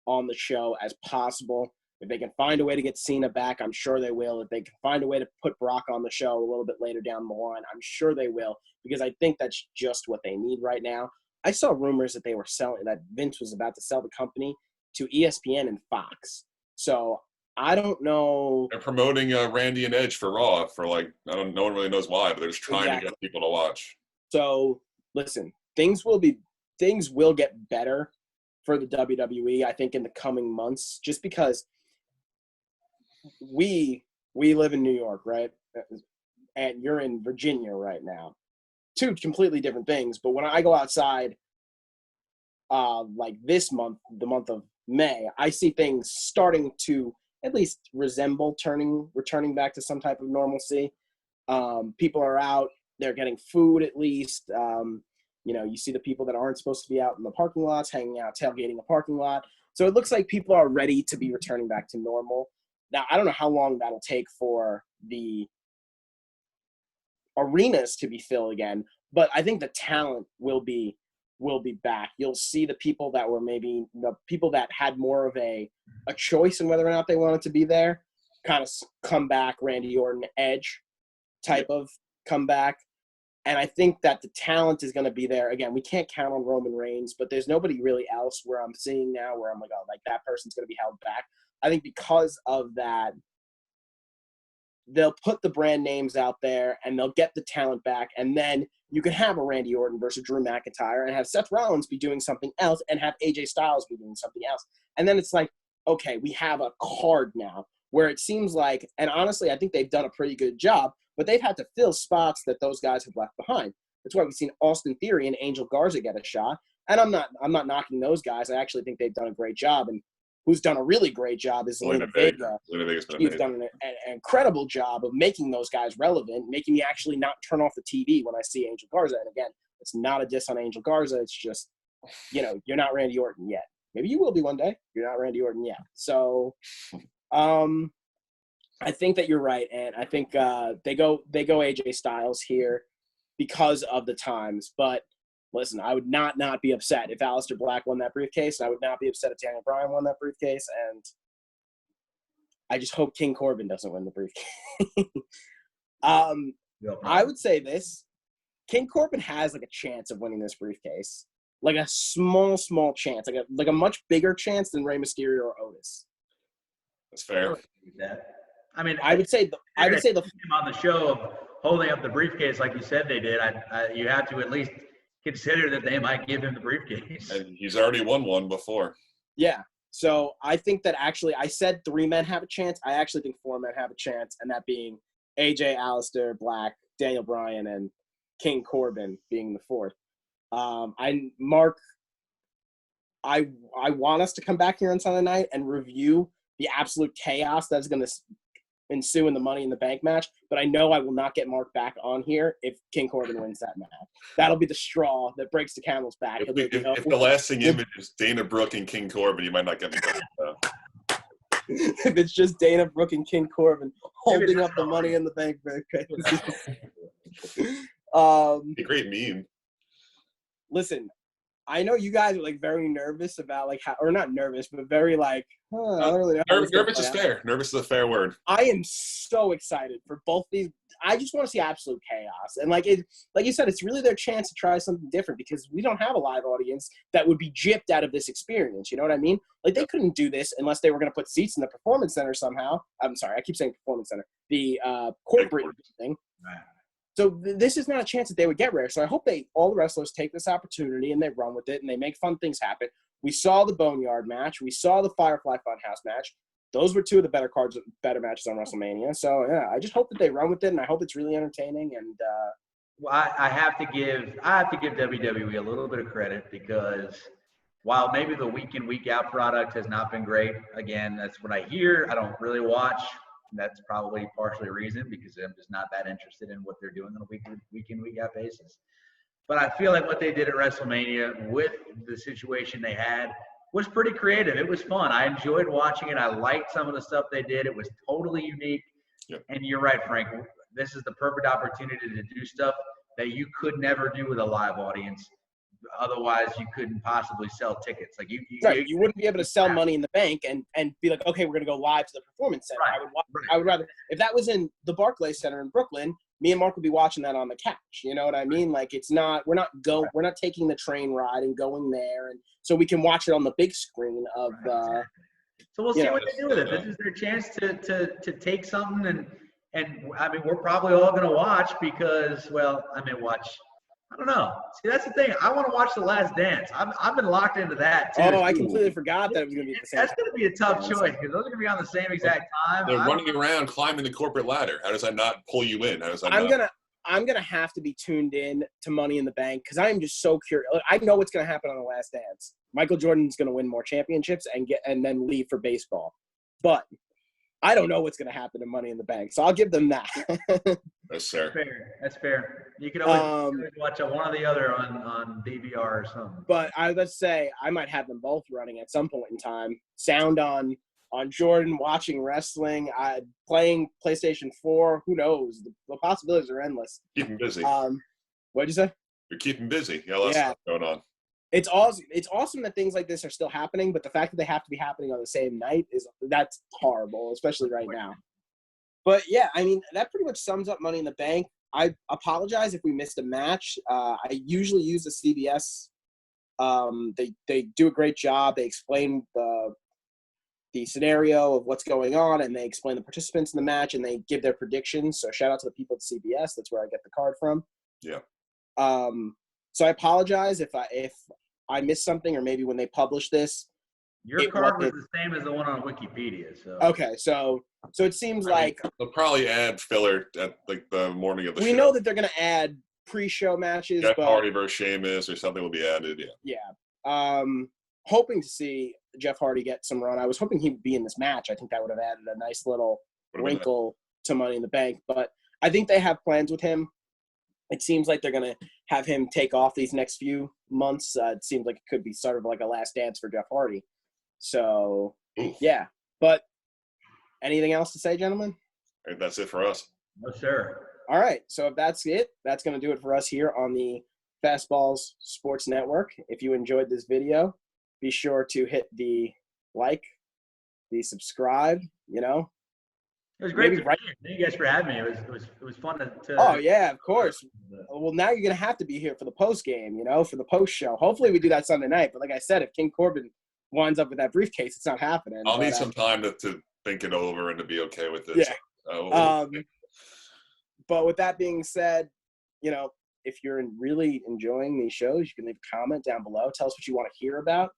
on the show as possible. If they can find a way to get Cena back, I'm sure they will. If they can find a way to put Brock on the show a little bit later down the line, I'm sure they will, because I think that's just what they need right now. I saw rumors that that Vince was about to sell the company to ESPN and Fox. So I don't know. They're promoting Randy and Edge for Raw no one really knows why, but they're just trying to get people to watch. So listen, things will get better for the WWE, I think, in the coming months, just because we live in New York, right? And you're in Virginia right now. Two completely different things. But when I go outside, like this month, the month of May, I see things starting to at least resemble returning back to some type of normalcy. People are out. They're getting food at least. You see the people that aren't supposed to be out in the parking lots, hanging out, tailgating a parking lot. So it looks like people are ready to be returning back to normal. Now, I don't know how long that'll take for the arenas to be filled again, but I think the talent will be back. You'll see the people that were maybe the people that had more of a choice in whether or not they wanted to be there kind of come back, Randy Orton, Edge type of comeback. And I think that the talent is going to be there. Again, we can't count on Roman Reigns, but there's nobody really else where I'm seeing now where I'm like, oh, like that person's going to be held back. I think because of that, they'll put the brand names out there and they'll get the talent back. And then you can have a Randy Orton versus Drew McIntyre and have Seth Rollins be doing something else and have AJ Styles be doing something else. And then it's like, okay, we have a card now where it seems like, and honestly, I think they've done a pretty good job, but they've had to fill spots that those guys have left behind. That's why we've seen Austin Theory and Angel Garza get a shot. And I'm not knocking those guys. I actually think they've done a great job. And who's done a really great job, is Zelina Vega. Zelina Vega's been She's amazing. done an incredible job of making those guys relevant, making me actually not turn off the TV when I see Angel Garza. And again, it's not a diss on Angel Garza. It's just, you're not Randy Orton yet. Maybe you will be one day. You're not Randy Orton yet. So I think that you're right, and I think they go AJ Styles here because of the times. But listen, I would not be upset if Aleister Black won that briefcase, and I would not be upset if Daniel Bryan won that briefcase, and I just hope King Corbin doesn't win the briefcase. I would say this. King Corbin has like a chance of winning this briefcase. Like a small chance. Like a much bigger chance than Rey Mysterio or Otis. That's fair. I mean, I would say the on the show of holding up the briefcase like you said they did. You have to at least consider that they might give him the briefcase. And he's already won one before. Yeah. So I think that actually I said 3 men have a chance. I actually think 4 men have a chance, and that being AJ, Aleister Black, Daniel Bryan, and King Corbin being the 4th. I want us to come back here on Sunday night and review the absolute chaos that's going to ensue in the Money in the Bank match, but I know I will not get Mark back on here if King Corbin wins that match. That'll be the straw that breaks the camel's back. If the lasting image is Dana Brooke and King Corbin, you might not get me back. If it's just Dana Brooke and King Corbin holding up the Money in the Bank briefcase. A great meme. Listen, I know you guys are like very nervous about like how, or not nervous, but very like, I don't really know. Nervous is fair. Nervous is a fair word. I am so excited for both these. I just want to see absolute chaos. And like you said, it's really their chance to try something different because we don't have a live audience that would be gypped out of this experience. You know what I mean? Like they couldn't do this unless they were going to put seats in the Performance Center somehow. I'm sorry, I keep saying Performance Center. The corporate thing. Right. So this is not a chance that they would get rare. So I hope all the wrestlers take this opportunity and they run with it and they make fun things happen. We saw the Boneyard match. We saw the Firefly Funhouse match. Those were 2 of the better matches on WrestleMania. So yeah, I just hope that they run with it, and I hope it's really entertaining. And well, I have to give WWE a little bit of credit because while maybe the week in week out product has not been great, again, that's what I hear. I don't really watch. That's probably partially a reason because I'm just not that interested in what they're doing on a week in, week out basis. But I feel like what they did at WrestleMania with the situation they had was pretty creative. It was fun. I enjoyed watching it. I liked some of the stuff they did. It was totally unique. Yep. And you're right, Frank. This is the perfect opportunity to do stuff that you could never do with a live audience. Otherwise, you couldn't possibly sell tickets. Like you wouldn't be able to sell Money in the Bank and be like, okay, we're going to go live to the Performance Center. Right. I would rather, if that was in the Barclays Center in Brooklyn, me and Mark would be watching that on the couch. You know what I mean? Like we're not taking the train ride and going there, and so we can watch it on the big screen of. So we'll see what they do with it. This is their chance to take something and I mean we're probably all going to watch because I don't know. See, that's the thing. I want to watch The Last Dance. I've been locked into that too. Oh, I completely forgot that it was going to be the same. That's going to be a tough choice because those are going to be on the same exact time. They're running around climbing the corporate ladder. How does that not pull you in? How does that I'm gonna have to be tuned in to Money in the Bank because I am just so curious. I know what's gonna happen on The Last Dance. Michael Jordan's gonna win more championships and then leave for baseball, but I don't know what's gonna happen in Money in the Bank. So I'll give them that. That's fair. That's fair. You can always watch one or the other on DVR or something. But let's say I might have them both running at some point in time. Sound on Jordan, watching wrestling, playing PlayStation 4. Who knows? The possibilities are endless. Keeping busy. What'd you say? You're keeping busy. You got lots of stuff going on. It's awesome that things like this are still happening, but the fact that they have to be happening on the same night that's horrible, especially right now. But yeah, I mean that pretty much sums up Money in the Bank. I apologize if we missed a match. I usually use the CBS. They do a great job. They explain the scenario of what's going on, and they explain the participants in the match, and they give their predictions. So shout out to the people at CBS. That's where I get the card from. Yeah. So I apologize if I missed something, or maybe when they publish this. Your card was the same as the one on Wikipedia. So okay, so it seems like they'll probably add filler at like the morning of the show. We know that they're going to add pre-show matches. Jeff Hardy versus Sheamus or something will be added. Yeah. Yeah. hoping to see Jeff Hardy get some run. I was hoping he would be in this match. I think that would have added a nice little wrinkle to Money in the Bank. But I think they have plans with him. It seems like they're going to have him take off these next few months. It seems like it could be sort of like a last dance for Jeff Hardy. So, yeah. But anything else to say, gentlemen? I think that's it for us. No, sir. All right. So if that's it, that's going to do it for us here on the Fastballs Sports Network. If you enjoyed this video, be sure to hit the like, the subscribe, It was great. Maybe Thank you guys for having me. It was fun to Oh, yeah, of course. Well, now you're going to have to be here for the post game, for the post show. Hopefully we do that Sunday night. But like I said, if King Corbin winds up with that briefcase, it's not happening. I'll need some time to think it over and to be okay with this. Yeah. But with that being said, if you're really enjoying these shows, you can leave a comment down below. Tell us what you want to hear about.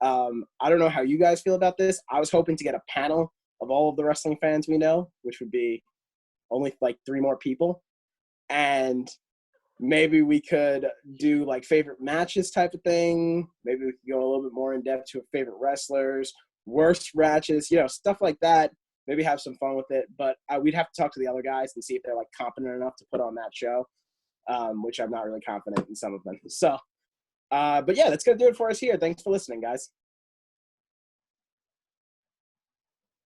I don't know how you guys feel about this. I was hoping to get a panel of all of the wrestling fans we know, which would be only like 3 more people. And maybe we could do like favorite matches type of thing. Maybe we could go a little bit more in depth to favorite wrestlers, worst matches, stuff like that. Maybe have some fun with it. But we'd have to talk to the other guys and see if they're like competent enough to put on that show, which I'm not really confident in some of them. So, but yeah, that's going to do it for us here. Thanks for listening, guys.